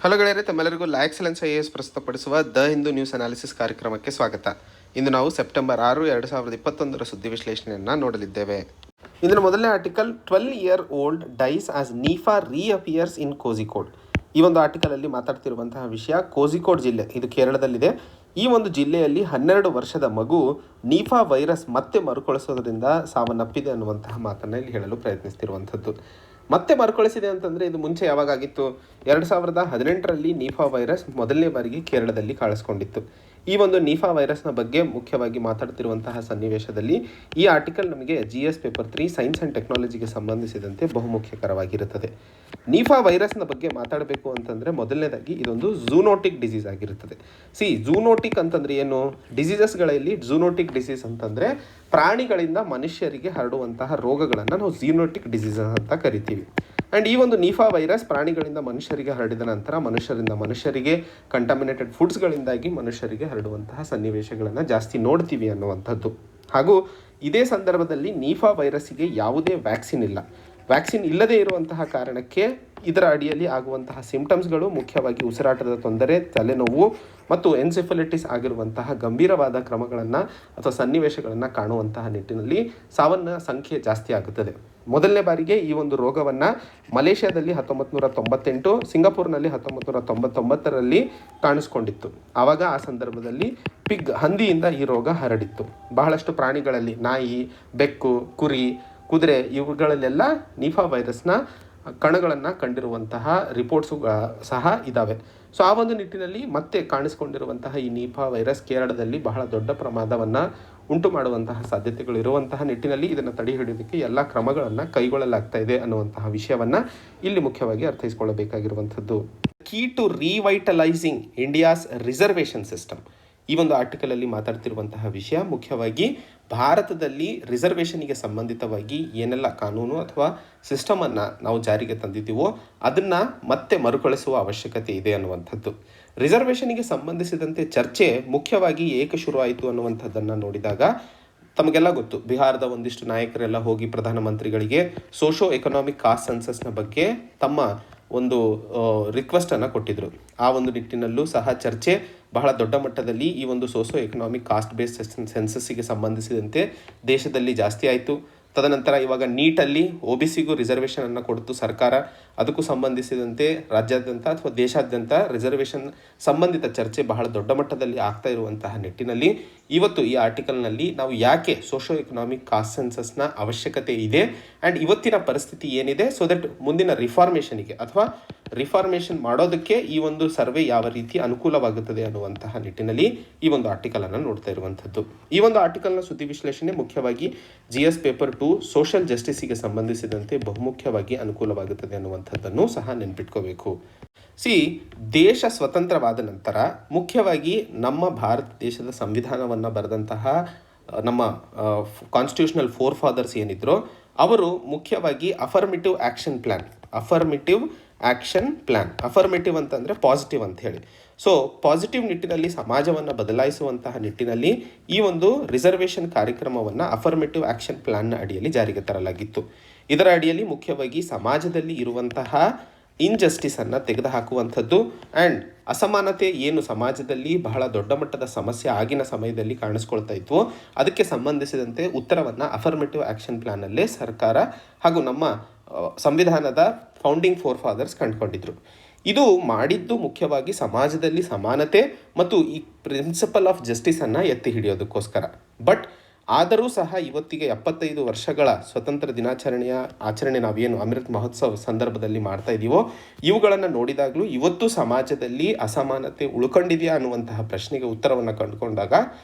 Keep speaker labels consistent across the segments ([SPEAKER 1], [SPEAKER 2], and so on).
[SPEAKER 1] Hello ಗೆಳೆಯರೆ, ತಮ್ಮೆಲ್ಲರಿಗೂ ಲಾ excellence IAS ಪ್ರಸ್ತುತಪಡಿಸುವ ದ ಹಿಂದೂ ನ್ಯೂಸ್ ಅನಾಲಿಸಿಸ್ ಕಾರ್ಯಕ್ರಮಕ್ಕೆ ಸ್ವಾಗತ. ಇಂದು ನಾವು ಸೆಪ್ಟೆಂಬರ್ 6, 2021 ಸುದ್ದಿ ವಿಶ್ಲೇಷಣೆಯನ್ನು ನೋಡಲಿದ್ದೇವೆ. ಇಂದಿನ ಮೊದಲನೇ ಆರ್ಟಿಕಲ್, 12-year-old ಡೈಸ್ ಆಸ್ ನೀಫಾ ರೀಅಪಿಯರ್ಸ್ ಇನ್ ಕೋಝಿಕೋಡ್. ಈ ಒಂದು ಆರ್ಟಿಕಲಲ್ಲಿ ಮಾತಾಡ್ತಿರುವಂತಹ ವಿಷಯ ಕೋಝಿಕೋಡ್ ಜಿಲ್ಲೆ, ಇದು ಕೇರಳದಲ್ಲಿದೆ. ಈ ಒಂದು ಜಿಲ್ಲೆಯಲ್ಲಿ 12 ವರ್ಷದ ಮಗು ನೀಫಾ ವೈರಸ್ ಮತ್ತೆ ಮರುಕಳಿಸೋದ್ರಿಂದ ಸಾವನ್ನಪ್ಪಿದೆ ಅನ್ನುವಂತಹ ಮಾತನ್ನು ಇಲ್ಲಿ ಹೇಳಲು ಪ್ರಯತ್ನಿಸ್ತಿರುವಂಥದ್ದು. ಮತ್ತೆ ಮರುಕಳಿಸಿದೆ ಅಂತಂದರೆ ಇದು ಮುಂಚೆ ಯಾವಾಗಾಗಿತ್ತು? 2018ರಲ್ಲಿ ನೀಫಾ ವೈರಸ್ ಮೊದಲನೇ ಬಾರಿಗೆ ಕೇರಳದಲ್ಲಿ ಕಾಣಿಸ್ಕೊಂಡಿತ್ತು. ಈ ಒಂದು ನೀಫಾ ವೈರಸ್ನ ಬಗ್ಗೆ ಮುಖ್ಯವಾಗಿ ಮಾತಾಡ್ತಿರುವಂತಹ ಸನ್ನಿವೇಶದಲ್ಲಿ ಈ ಆರ್ಟಿಕಲ್ ನಮಗೆ GS ಪೇಪರ್ 3 ಸೈನ್ಸ್ ಆ್ಯಂಡ್ ಟೆಕ್ನಾಲಜಿಗೆ ಸಂಬಂಧಿಸಿದಂತೆ ಬಹುಮುಖ್ಯಕರವಾಗಿರುತ್ತದೆ. ನೀಫಾ ವೈರಸ್ನ ಬಗ್ಗೆ ಮಾತಾಡಬೇಕು ಅಂತಂದರೆ ಮೊದಲನೇದಾಗಿ ಇದೊಂದು ಝೂನೋಟಿಕ್ ಡಿಸೀಸ್ ಆಗಿರುತ್ತದೆ. ಝೂನೋಟಿಕ್ ಅಂತಂದರೆ ಏನು? ಡಿಸೀಸಸ್ಗಳಲ್ಲಿ ಝೂನೋಟಿಕ್ ಡಿಸೀಸ್ ಅಂತಂದರೆ ಪ್ರಾಣಿಗಳಿಂದ ಮನುಷ್ಯರಿಗೆ ಹರಡುವಂತಹ ರೋಗಗಳನ್ನು ನಾವು ಝೂನೋಟಿಕ್ ಡಿಸೀಸಸ್ ಅಂತ ಕರಿತೀವಿ. ಆ್ಯಂಡ್ ಈ ಒಂದು ನೀಫಾ ವೈರಸ್ ಪ್ರಾಣಿಗಳಿಂದ ಮನುಷ್ಯರಿಗೆ ಹರಡಿದ ನಂತರ ಮನುಷ್ಯರಿಂದ ಮನುಷ್ಯರಿಗೆ ಕಂಟಾಮಿನೇಟೆಡ್ ಫುಡ್ಸ್ಗಳಿಂದಾಗಿ ಮನುಷ್ಯರಿಗೆ ಹರಡುವಂತಹ ಸನ್ನಿವೇಶಗಳನ್ನು ಜಾಸ್ತಿ ನೋಡ್ತೀವಿ ಅನ್ನುವಂಥದ್ದು. ಹಾಗೂ ಇದೇ ಸಂದರ್ಭದಲ್ಲಿ ನೀಫಾ ವೈರಸ್ಸಿಗೆ ಯಾವುದೇ ವ್ಯಾಕ್ಸಿನ್ ಇಲ್ಲ. ವ್ಯಾಕ್ಸಿನ್ ಇಲ್ಲದೇ ಇರುವಂತಹ ಕಾರಣಕ್ಕೆ ಇದರ ಅಡಿಯಲ್ಲಿ ಆಗುವಂತಹ ಸಿಂಪ್ಟಮ್ಸ್ಗಳು ಮುಖ್ಯವಾಗಿ ಉಸಿರಾಟದ ತೊಂದರೆ, ತಲೆನೋವು ಮತ್ತು ಎನ್ಸೆಫಲಿಟಿಸ್ ಆಗಿರುವಂತಹ ಗಂಭೀರವಾದ ಕ್ರಮಗಳನ್ನು ಅಥವಾ ಸನ್ನಿವೇಶಗಳನ್ನು ಕಾಣುವಂತಹ ನಿಟ್ಟಿನಲ್ಲಿ ಸಾವನ್ನ ಸಂಖ್ಯೆ ಜಾಸ್ತಿ ಆಗುತ್ತದೆ. ಮೊದಲನೇ ಬಾರಿಗೆ ಈ ಒಂದು ರೋಗವನ್ನು ಮಲೇಷ್ಯಾದಲ್ಲಿ 1998, ಸಿಂಗಾಪುರ್ನಲ್ಲಿ 1999ರಲ್ಲಿ ಕಾಣಿಸ್ಕೊಂಡಿತ್ತು. ಆವಾಗ ಆ ಸಂದರ್ಭದಲ್ಲಿ ಹಂದಿಯಿಂದ ಈ ರೋಗ ಹರಡಿತ್ತು. ಬಹಳಷ್ಟು ಪ್ರಾಣಿಗಳಲ್ಲಿ ನಾಯಿ, ಬೆಕ್ಕು, ಕುರಿ, ಕುದುರೆ ಇವುಗಳಲ್ಲೆಲ್ಲ ನೀಫಾ ವೈರಸ್ನ ಕಣಗಳನ್ನು ಕಂಡಿರುವಂತಹ ರಿಪೋರ್ಟ್ಸು ಸಹ ಇದ್ದಾವೆ. ಸೊ ಆ ಒಂದು ನಿಟ್ಟಿನಲ್ಲಿ ಮತ್ತೆ ಕಾಣಿಸ್ಕೊಂಡಿರುವಂತಹ ಈ ನೀಫಾ ವೈರಸ್ ಕೇರಳದಲ್ಲಿ ಬಹಳ ದೊಡ್ಡ ಪ್ರಮಾದವನ್ನು ಉಂಟು ಮಾಡುವಂತಹ ಸಾಧ್ಯತೆಗಳು ಇರುವಂತಹ ನಿಟ್ಟಿನಲ್ಲಿ ಇದನ್ನು ತಡೆ ಹಿಡಿಯೋದಕ್ಕೆ ಎಲ್ಲ ಕ್ರಮಗಳನ್ನು ಕೈಗೊಳ್ಳಲಾಗ್ತಾ ಇದೆ ಅನ್ನುವಂತಹ ವಿಷಯವನ್ನು ಇಲ್ಲಿ ಮುಖ್ಯವಾಗಿ ಅರ್ಥೈಸಿಕೊಳ್ಳಬೇಕಾಗಿರುವಂಥದ್ದು. Key to revitalising India's reservation system. ಈ ಒಂದು ಆರ್ಟಿಕಲಲ್ಲಿ ಮಾತಾಡ್ತಿರುವಂತಹ ವಿಷಯ ಮುಖ್ಯವಾಗಿ ಭಾರತದಲ್ಲಿ ರಿಸರ್ವೇಷನ್ಗೆ ಸಂಬಂಧಿತವಾಗಿ ಏನೆಲ್ಲ ಕಾನೂನು ಅಥವಾ ಸಿಸ್ಟಮನ್ನು ನಾವು ಜಾರಿಗೆ ತಂದಿದ್ದೀವೋ ಅದನ್ನು ಮತ್ತೆ ಮರುಕಳಿಸುವ ಅವಶ್ಯಕತೆ ಇದೆ ಅನ್ನುವಂಥದ್ದು. ರಿಸರ್ವೇಷನ್ಗೆ ಸಂಬಂಧಿಸಿದಂತೆ ಚರ್ಚೆ ಮುಖ್ಯವಾಗಿ ಏಕೆ ಶುರುವಾಯಿತು ಅನ್ನುವಂಥದ್ದನ್ನು ನೋಡಿದಾಗ ತಮಗೆಲ್ಲ ಗೊತ್ತು, ಬಿಹಾರದ ಒಂದಿಷ್ಟು ನಾಯಕರೆಲ್ಲ ಹೋಗಿ ಪ್ರಧಾನಮಂತ್ರಿಗಳಿಗೆ ಸೋಷೋ ಎಕನಾಮಿಕ್ ಕಾಸ್ಟ್ ಸೆನ್ಸಸ್ನ ಬಗ್ಗೆ ತಮ್ಮ ಒಂದು ರಿಕ್ವೆಸ್ಟನ್ನು ಕೊಟ್ಟಿದ್ದರು. ಆ ಒಂದು ನಿಟ್ಟಿನಲ್ಲೂ ಸಹ ಚರ್ಚೆ ಬಹಳ ದೊಡ್ಡ ಮಟ್ಟದಲ್ಲಿ ಈ ಒಂದು ಸೋಷೋ ಎಕನಾಮಿಕ್ ಕಾಸ್ಟ್ ಬೇಸ್ಡ್ ಸೆನ್ಸಸ್ಸಿಗೆ ಸಂಬಂಧಿಸಿದಂತೆ ದೇಶದಲ್ಲಿ ಜಾಸ್ತಿ ಆಯಿತು. ತದನಂತರ ಇವಾಗ ನೀಟಲ್ಲಿ OBCಗೂ ರಿಸರ್ವೇಷನನ್ನು ಕೊಡ್ತು ಸರ್ಕಾರ. ಅದಕ್ಕೂ ಸಂಬಂಧಿಸಿದಂತೆ ರಾಜ್ಯಾದ್ಯಂತ ಅಥವಾ ದೇಶಾದ್ಯಂತ ರಿಸರ್ವೇಷನ್ ಸಂಬಂಧಿತ ಚರ್ಚೆ ಬಹಳ ದೊಡ್ಡ ಮಟ್ಟದಲ್ಲಿ ಆಗ್ತಾ ಇರುವಂತಹ ನಿಟ್ಟಿನಲ್ಲಿ ಇವತ್ತು ಈ ಆರ್ಟಿಕಲ್ನಲ್ಲಿ ನಾವು ಯಾಕೆ ಸೋಷೋ ಎಕನಾಮಿಕ್ ಕಾಸ್ಟ್ ಸೆನ್ಸಸ್ನ ಅವಶ್ಯಕತೆ ಇದೆ ಆ್ಯಂಡ್ ಇವತ್ತಿನ ಪರಿಸ್ಥಿತಿ ಏನಿದೆ, ಸೊ ದಟ್ ಮುಂದಿನ ರಿಫಾರ್ಮೇಷನಿಗೆ ಅಥವಾ ರಿಫಾರ್ಮೇಷನ್ ಮಾಡೋದಕ್ಕೆ ಈ ಒಂದು ಸರ್ವೆ ಯಾವ ರೀತಿ ಅನುಕೂಲವಾಗುತ್ತದೆ ಅನ್ನುವಂತಹ ನಿಟ್ಟಿನಲ್ಲಿ ಈ ಒಂದು ಆರ್ಟಿಕಲನ್ನು ನೋಡ್ತಾ ಇರುವಂಥದ್ದು. ಈ ಒಂದು ಆರ್ಟಿಕಲ್ನ ಸುದ್ದಿ ವಿಶ್ಲೇಷಣೆ ಮುಖ್ಯವಾಗಿ GS ಪೇಪರ್ 2 ಸೋಷಿಯಲ್ ಜಸ್ಟಿಸಿಗೆ ಸಂಬಂಧಿಸಿದಂತೆ ಬಹುಮುಖ್ಯವಾಗಿ ಅನುಕೂಲವಾಗುತ್ತದೆ ಅನ್ನುವಂಥದ್ದನ್ನು ಸಹ ನೆನಪಿಟ್ಕೋಬೇಕು. ದೇಶ ಸ್ವತಂತ್ರವಾದ ನಂತರ ಮುಖ್ಯವಾಗಿ ನಮ್ಮ ಭಾರತ ದೇಶದ ಸಂವಿಧಾನವನ್ನು ಬರೆದಂತಹ ನಮ್ಮ ಕಾನ್ಸ್ಟಿಟ್ಯೂಷನಲ್ ಫೋರ್ ಫಾದರ್ಸ್ ಏನಿದ್ರು ಅವರು ಮುಖ್ಯವಾಗಿ ಅಫರ್ಮೇಟಿವ್ ಆ್ಯಕ್ಷನ್ ಪ್ಲ್ಯಾನ್, ಅಫರ್ಮೇಟಿವ್ ಅಂತಂದರೆ ಪಾಸಿಟಿವ್ ಅಂತ ಹೇಳಿ. ಸೊ ಪಾಸಿಟಿವ್ ನಿಟ್ಟಿನಲ್ಲಿ ಸಮಾಜವನ್ನು ಬದಲಾಯಿಸುವಂತಹ ನಿಟ್ಟಿನಲ್ಲಿ ಈ ಒಂದು ರಿಸರ್ವೇಷನ್ ಕಾರ್ಯಕ್ರಮವನ್ನು ಅಫರ್ಮೇಟಿವ್ ಆ್ಯಕ್ಷನ್ ಪ್ಲ್ಯಾನ್ನ ಅಡಿಯಲ್ಲಿ ಜಾರಿಗೆ ತರಲಾಗಿತ್ತು. ಇದರ ಅಡಿಯಲ್ಲಿ ಮುಖ್ಯವಾಗಿ ಸಮಾಜದಲ್ಲಿ ಇರುವಂತಹ ಇನ್ಜಸ್ಟಿಸನ್ನು ತೆಗೆದುಹಾಕುವಂಥದ್ದು ಆ್ಯಂಡ್ ಅಸಮಾನತೆ ಏನು ಸಮಾಜದಲ್ಲಿ ಬಹಳ ದೊಡ್ಡ ಮಟ್ಟದ ಸಮಸ್ಯೆ ಆಗಿನ ಸಮಯದಲ್ಲಿ ಕಾಣಿಸ್ಕೊಳ್ತಾ ಇತ್ತು, ಅದಕ್ಕೆ ಸಂಬಂಧಿಸಿದಂತೆ ಉತ್ತರವನ್ನು ಅಫರ್ಮೇಟಿವ್ ಆ್ಯಕ್ಷನ್ ಪ್ಲ್ಯಾನಲ್ಲೇ ಸರ್ಕಾರ ಹಾಗೂ ನಮ್ಮ ಸಂವಿಧಾನದ ಫೌಂಡಿಂಗ್ ಫೋರ್ ಫಾದರ್ಸ್ ಕಂಡುಕೊಂಡಿದ್ರು. ಇದು ಮಾಡಿದ್ದು ಮುಖ್ಯವಾಗಿ ಸಮಾಜದಲ್ಲಿ ಸಮಾನತೆ ಮತ್ತು ಈ ಪ್ರಿನ್ಸಿಪಲ್ ಆಫ್ ಜಸ್ಟಿಸನ್ನು ಎತ್ತಿ ಹಿಡಿಯೋದಕ್ಕೋಸ್ಕರ. ಬಟ್ ಆದರೂ ಸಹ ಇವತ್ತಿಗೆ 75 ವರ್ಷಗಳ ಸ್ವತಂತ್ರ ದಿನಾಚರಣೆಯ ಆಚರಣೆ ನಾವೇನು ಅಮೃತ್ ಮಹೋತ್ಸವ ಸಂದರ್ಭದಲ್ಲಿ ಮಾಡ್ತಾ ಇದ್ದೀವೋ ಇವುಗಳನ್ನು ನೋಡಿದಾಗಲೂ ಇವತ್ತು ಸಮಾಜದಲ್ಲಿ ಅಸಮಾನತೆ ಉಳ್ಕೊಂಡಿದೆಯಾ ಅನ್ನುವಂತಹ ಪ್ರಶ್ನೆಗೆ ಉತ್ತರವನ್ನು ಕಂಡುಕೊಂಡಾಗ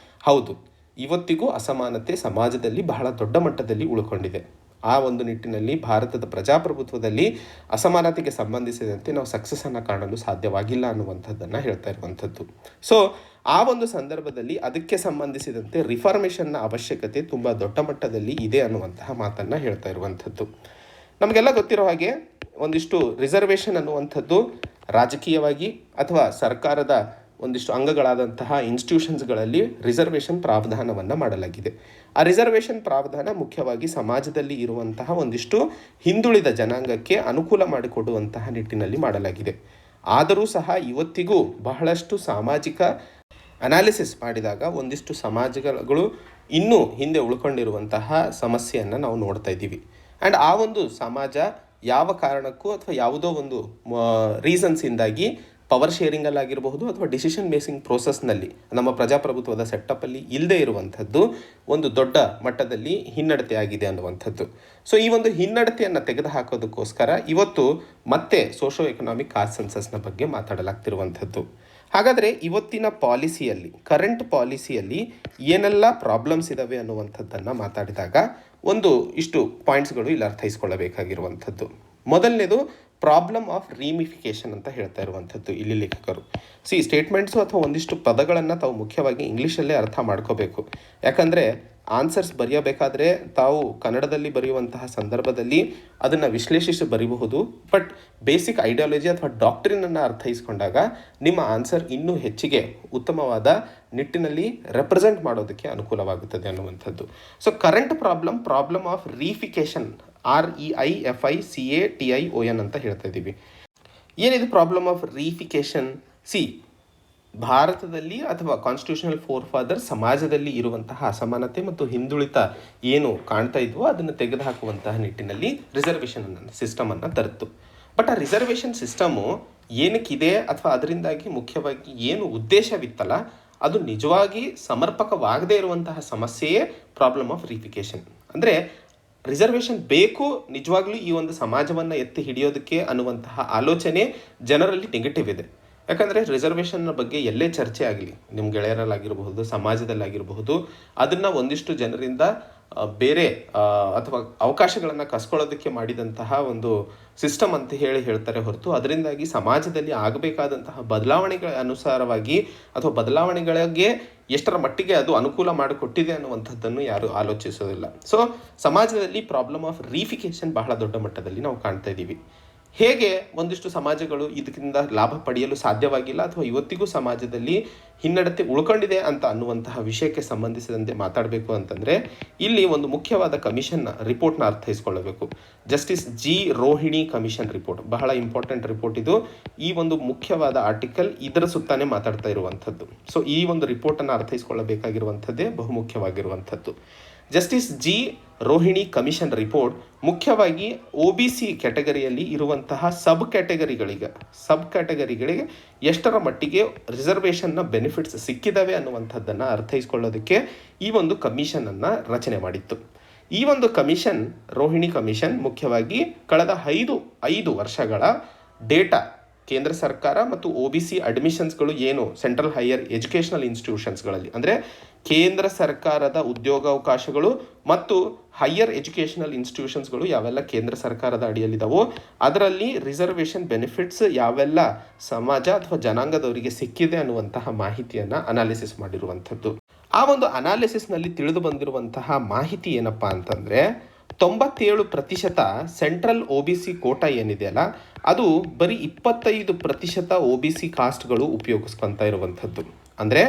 [SPEAKER 1] ಹೌದು, ಇವತ್ತಿಗೂ ಅಸಮಾನತೆ ಸಮಾಜದಲ್ಲಿ ಬಹಳ ದೊಡ್ಡ ಮಟ್ಟದಲ್ಲಿ ಉಳ್ಕೊಂಡಿದೆ. ಆ ಒಂದು ನಿಟ್ಟಿನಲ್ಲಿ ಭಾರತದ ಪ್ರಜಾಪ್ರಭುತ್ವದಲ್ಲಿ ಅಸಮಾನತೆಗೆ ಸಂಬಂಧಿಸಿದಂತೆ ನಾವು ಸಕ್ಸಸ್ಸನ್ನು ಕಾಣಲು ಸಾಧ್ಯವಾಗಿಲ್ಲ ಅನ್ನುವಂಥದ್ದನ್ನು ಹೇಳ್ತಾ ಇರುವಂಥದ್ದು. ಸೊ ಆ ಒಂದು ಸಂದರ್ಭದಲ್ಲಿ ಅದಕ್ಕೆ ಸಂಬಂಧಿಸಿದಂತೆ ರಿಫಾರ್ಮೇಷನ್ನ ಅವಶ್ಯಕತೆ ತುಂಬ ದೊಡ್ಡ ಮಟ್ಟದಲ್ಲಿ ಇದೆ ಅನ್ನುವಂತಹ ಮಾತನ್ನು ಹೇಳ್ತಾ ಇರುವಂಥದ್ದು. ನಮಗೆಲ್ಲ ಗೊತ್ತಿರೋ ಹಾಗೆ ಒಂದಿಷ್ಟು ರಿಸರ್ವೇಷನ್ ಅನ್ನುವಂಥದ್ದು ರಾಜಕೀಯವಾಗಿ ಅಥವಾ ಸರ್ಕಾರದ ಒಂದಿಷ್ಟು ಅಂಗಗಳಾದಂತಹ ಇನ್ಸ್ಟಿಟ್ಯೂಷನ್ಸ್ಗಳಲ್ಲಿ ರಿಸರ್ವೇಷನ್ ಪ್ರಾವಧಾನವನ್ನು ಮಾಡಲಾಗಿದೆ. ಆ ರಿಸರ್ವೇಷನ್ ಪ್ರಾವಧಾನ ಮುಖ್ಯವಾಗಿ ಸಮಾಜದಲ್ಲಿ ಇರುವಂತಹ ಒಂದಿಷ್ಟು ಹಿಂದುಳಿದ ಜನಾಂಗಕ್ಕೆ ಅನುಕೂಲ ಮಾಡಿಕೊಡುವಂತಹ ನಿಟ್ಟಿನಲ್ಲಿ ಮಾಡಲಾಗಿದೆ. ಆದರೂ ಸಹ ಇವತ್ತಿಗೂ ಬಹಳಷ್ಟು ಸಾಮಾಜಿಕ ಅನಾಲಿಸಿಸ್ ಮಾಡಿದಾಗ ಒಂದಿಷ್ಟು ಸಮಾಜಗಳು ಇನ್ನೂ ಹಿಂದೆ ಉಳ್ಕೊಂಡಿರುವಂತಹ ಸಮಸ್ಯೆಯನ್ನು ನಾವು ನೋಡ್ತಾ ಇದ್ದೀವಿ. ಆ್ಯಂಡ್ ಆ ಒಂದು ಸಮಾಜ ಯಾವ ಕಾರಣಕ್ಕೂ ಅಥವಾ ಯಾವುದೋ ಒಂದು ರೀಸನ್ಸಿಂದಾಗಿ ಪವರ್ ಶೇರಿಂಗಲ್ಲಾಗಿರಬಹುದು ಅಥವಾ ಡಿಸಿಷನ್ ಮೇಕಿಂಗ್ ಪ್ರೋಸೆಸ್ನಲ್ಲಿ ನಮ್ಮ ಪ್ರಜಾಪ್ರಭುತ್ವದ ಸೆಟಪ್ಪಲ್ಲಿ ಇಲ್ಲದೆ ಇರುವಂಥದ್ದು ಒಂದು ದೊಡ್ಡ ಮಟ್ಟದಲ್ಲಿ ಹಿನ್ನಡತೆ ಆಗಿದೆ ಅನ್ನುವಂಥದ್ದು. ಸೊ ಈ ಒಂದು ಹಿನ್ನಡತೆಯನ್ನು ತೆಗೆದುಹಾಕೋದಕ್ಕೋಸ್ಕರ ಇವತ್ತು ಮತ್ತೆ ಸೋಷೋ ಎಕನಾಮಿಕ್ ಕಾನ್ಸೆನ್ಸಸ್ನ ಬಗ್ಗೆ ಮಾತಾಡಲಾಗ್ತಿರುವಂಥದ್ದು. ಹಾಗಾದರೆ ಇವತ್ತಿನ ಪಾಲಿಸಿಯಲ್ಲಿ, ಕರೆಂಟ್ ಪಾಲಿಸಿಯಲ್ಲಿ ಏನೆಲ್ಲ ಪ್ರಾಬ್ಲಮ್ಸ್ ಇದ್ದಾವೆ ಅನ್ನುವಂಥದ್ದನ್ನು ಮಾತಾಡಿದಾಗ ಒಂದು ಇಷ್ಟು ಪಾಯಿಂಟ್ಸ್ಗಳು ಇಲ್ಲಿ ಅರ್ಥೈಸ್ಕೊಳ್ಳಬೇಕಾಗಿರುವಂಥದ್ದು. ಮೊದಲನೇದು ಪ್ರಾಬ್ಲಮ್ ಆಫ್ ರೀಮಿಫಿಕೇಷನ್ ಅಂತ ಹೇಳ್ತಾ ಇರುವಂಥದ್ದು ಇಲ್ಲಿ ಲೇಖಕರು. ಸ್ಟೇಟ್ಮೆಂಟ್ಸು ಅಥವಾ ಒಂದಿಷ್ಟು ಪದಗಳನ್ನು ತಾವು ಮುಖ್ಯವಾಗಿ ಇಂಗ್ಲೀಷಲ್ಲೇ ಅರ್ಥ ಮಾಡ್ಕೋಬೇಕು. ಯಾಕಂದರೆ ಆನ್ಸರ್ಸ್ ಬರೆಯಬೇಕಾದ್ರೆ ತಾವು ಕನ್ನಡದಲ್ಲಿ ಬರೆಯುವಂತಹ ಸಂದರ್ಭದಲ್ಲಿ ಅದನ್ನು ವಿಶ್ಲೇಷಿಸಿ ಬರೀಬಹುದು. ಬಟ್ ಬೇಸಿಕ್ ಐಡಿಯಾಲಜಿ ಅಥವಾ ಡಾಕ್ಟ್ರಿನನ್ನು ಅರ್ಥೈಸ್ಕೊಂಡಾಗ ನಿಮ್ಮ ಆನ್ಸರ್ ಇನ್ನೂ ಹೆಚ್ಚಿಗೆ ಉತ್ತಮವಾದ ನಿಟ್ಟಿನಲ್ಲಿ ರೆಪ್ರೆಸೆಂಟ್ ಮಾಡೋದಕ್ಕೆ ಅನುಕೂಲವಾಗುತ್ತದೆ ಅನ್ನುವಂಥದ್ದು. So current problem of reification, REIFICATION ಅಂತ ಹೇಳ್ತಾ ಇದ್ದೀವಿ. ಏನಿದು ಪ್ರಾಬ್ಲಮ್ ಆಫ್ ರೀಫಿಕೇಷನ್? ಭಾರತದಲ್ಲಿ ಅಥವಾ ಕಾನ್ಸ್ಟಿಟ್ಯೂಷನಲ್ ಫೋರ್ಫಾದರ್ ಸಮಾಜದಲ್ಲಿ ಇರುವಂತಹ ಅಸಮಾನತೆ ಮತ್ತು ಹಿಂದುಳಿತ ಏನು ಕಾಣ್ತಾ ಇದ್ವೋ ಅದನ್ನು ತೆಗೆದುಹಾಕುವಂತಹ ನಿಟ್ಟಿನಲ್ಲಿ ರಿಸರ್ವೇಷನ್ ಸಿಸ್ಟಮನ್ನು ತರಿತು. ಬಟ್ ಆ ರಿಸರ್ವೇಷನ್ ಸಿಸ್ಟಮು ಏನಕ್ಕಿದೆ ಅಥವಾ ಅದರಿಂದಾಗಿ ಮುಖ್ಯವಾಗಿ ಏನು ಉದ್ದೇಶವಿತ್ತಲ್ಲ ಅದು ನಿಜವಾಗಿ ಸಮರ್ಪಕವಾಗದೇ ಇರುವಂತಹ ಸಮಸ್ಯೆಯೇ ಪ್ರಾಬ್ಲಮ್ ಆಫ್ ರೀಫಿಕೇಷನ್. ಅಂದರೆ ರಿಸರ್ವೇಷನ್ ಬೇಕು ನಿಜವಾಗ್ಲೂ ಈ ಒಂದು ಸಮಾಜವನ್ನು ಎತ್ತಿ ಹಿಡಿಯೋದಕ್ಕೆ ಅನ್ನುವಂತಹ ಆಲೋಚನೆ ಜನರಲ್ಲಿ ನೆಗೆಟಿವ್ ಇದೆ. ಯಾಕಂದರೆ ರಿಸರ್ವೇಷನ್ನ ಬಗ್ಗೆ ಎಲ್ಲೇ ಚರ್ಚೆ ಆಗಲಿ, ನಿಮ್ಮ ಗೆಳೆಯರಲ್ಲಾಗಿರಬಹುದು, ಸಮಾಜದಲ್ಲಾಗಿರಬಹುದು, ಅದನ್ನು ಒಂದಿಷ್ಟು ಜನರಿಂದ ಬೇರೆ ಅಥವಾ ಅವಕಾಶಗಳನ್ನು ಕಸ್ಕೊಳ್ಳೋದಕ್ಕೆ ಮಾಡಿದಂತಹ ಒಂದು ಸಿಸ್ಟಮ್ ಅಂತ ಹೇಳ್ತಾರೆ ಹೊರತು ಅದರಿಂದಾಗಿ ಸಮಾಜದಲ್ಲಿ ಆಗಬೇಕಾದಂತಹ ಬದಲಾವಣೆಗಳ ಅನುಸಾರವಾಗಿ ಅಥವಾ ಬದಲಾವಣೆಗಳಿಗೆ ಎಷ್ಟರ ಮಟ್ಟಿಗೆ ಅದು ಅನುಕೂಲ ಮಾಡಿಕೊಟ್ಟಿದೆ ಅನ್ನುವಂಥದ್ದನ್ನು ಯಾರು ಆಲೋಚಿಸೋದಿಲ್ಲ. ಸೊ ಸಮಾಜದಲ್ಲಿ ಪ್ರಾಬ್ಲಮ್ ಆಫ್ ರೀಫಿಕೇಷನ್ ಬಹಳ ದೊಡ್ಡ ಮಟ್ಟದಲ್ಲಿ ನಾವು ಕಾಣ್ತಾ ಇದ್ದೀವಿ. ಹೇಗೆ ಒಂದಿಷ್ಟು ಸಮಾಜಗಳು ಇದಕ್ಕಿಂತ ಲಾಭ ಪಡೆಯಲು ಸಾಧ್ಯವಾಗಿಲ್ಲ ಅಥವಾ ಇವತ್ತಿಗೂ ಸಮಾಜದಲ್ಲಿ ಹಿನ್ನಡತೆ ಉಳ್ಕೊಂಡಿದೆ ಅಂತ ಅನ್ನುವಂತಹ ವಿಷಯಕ್ಕೆ ಸಂಬಂಧಿಸಿದಂತೆ ಮಾತಾಡಬೇಕು ಅಂತಂದರೆ ಇಲ್ಲಿ ಒಂದು ಮುಖ್ಯವಾದ ಕಮಿಷನ್ ರಿಪೋರ್ಟ್ನ ಅರ್ಥೈಸ್ಕೊಳ್ಳಬೇಕು. Justice G Rohini commission report ಬಹಳ ಇಂಪಾರ್ಟೆಂಟ್ ರಿಪೋರ್ಟ್ ಇದು. ಈ ಒಂದು ಮುಖ್ಯವಾದ ಆರ್ಟಿಕಲ್ ಇದರ ಸುತ್ತಾನೆ ಮಾತಾಡ್ತಾ ಇರುವಂಥದ್ದು. ಸೊ ಈ ಒಂದು ರಿಪೋರ್ಟನ್ನು ಅರ್ಥೈಸ್ಕೊಳ್ಳಬೇಕಾಗಿರುವಂಥದ್ದೇ ಬಹುಮುಖ್ಯವಾಗಿರುವಂಥದ್ದು. Justice G Rohini commission report ಮುಖ್ಯವಾಗಿ OBC ಕ್ಯಾಟಗರಿಯಲ್ಲಿ ಇರುವಂತಹ ಸಬ್ ಕ್ಯಾಟಗರಿಗಳಿಗೆ ಎಷ್ಟರ ಮಟ್ಟಿಗೆ ರಿಸರ್ವೇಷನ್ನ ಬೆನಿಫಿಟ್ಸ್ ಸಿಕ್ಕಿದ್ದಾವೆ ಅನ್ನುವಂಥದ್ದನ್ನು ಅರ್ಥೈಸ್ಕೊಳ್ಳೋದಕ್ಕೆ ಈ ಒಂದು ಕಮಿಷನನ್ನು ರಚನೆ ಮಾಡಿತ್ತು. ಈ ಒಂದು ಕಮಿಷನ್, ರೋಹಿಣಿ ಕಮಿಷನ್, ಮುಖ್ಯವಾಗಿ ಕಳೆದ 5 ವರ್ಷಗಳ ಡೇಟಾ ಕೇಂದ್ರ ಸರ್ಕಾರ ಮತ್ತು OBC ಅಡ್ಮಿಷನ್ಸ್ಗಳು ಏನು ಸೆಂಟ್ರಲ್ ಹೈಯರ್ ಎಜುಕೇಷನಲ್ ಇನ್ಸ್ಟಿಟ್ಯೂಷನ್ಸ್ಗಳಲ್ಲಿ ಅಂದರೆ ಕೇಂದ್ರ ಸರ್ಕಾರದ ಉದ್ಯೋಗಾವಕಾಶಗಳು ಮತ್ತು ಹೈಯರ್ ಎಜುಕೇಷನಲ್ ಇನ್ಸ್ಟಿಟ್ಯೂಷನ್ಸ್ಗಳು ಯಾವೆಲ್ಲ ಕೇಂದ್ರ ಸರ್ಕಾರದ ಅಡಿಯಲ್ಲಿದ್ದಾವೋ ಅದರಲ್ಲಿ ರಿಸರ್ವೇಷನ್ ಬೆನಿಫಿಟ್ಸ್ ಯಾವೆಲ್ಲ ಸಮಾಜ ಅಥವಾ ಜನಾಂಗದವರಿಗೆ ಸಿಕ್ಕಿದೆ ಅನ್ನುವಂತಹ ಮಾಹಿತಿಯನ್ನು ಅನಾಲಿಸಿಸ್ ಮಾಡಿರುವಂಥದ್ದು. ಆ ಒಂದು ಅನಾಲಿಸಿಸ್ನಲ್ಲಿ ತಿಳಿದು ಬಂದಿರುವಂತಹ ಮಾಹಿತಿ ಏನಪ್ಪ ಅಂತಂದರೆ 97% ಸೆಂಟ್ರಲ್ OBC ಕೋಟಾ ಏನಿದೆಯಲ್ಲ ಅದು ಬರೀ 25% OBC ಕಾಸ್ಟ್ಗಳು ಉಪಯೋಗಿಸ್ಕೊತಾ ಇರುವಂಥದ್ದು. ಅಂದರೆ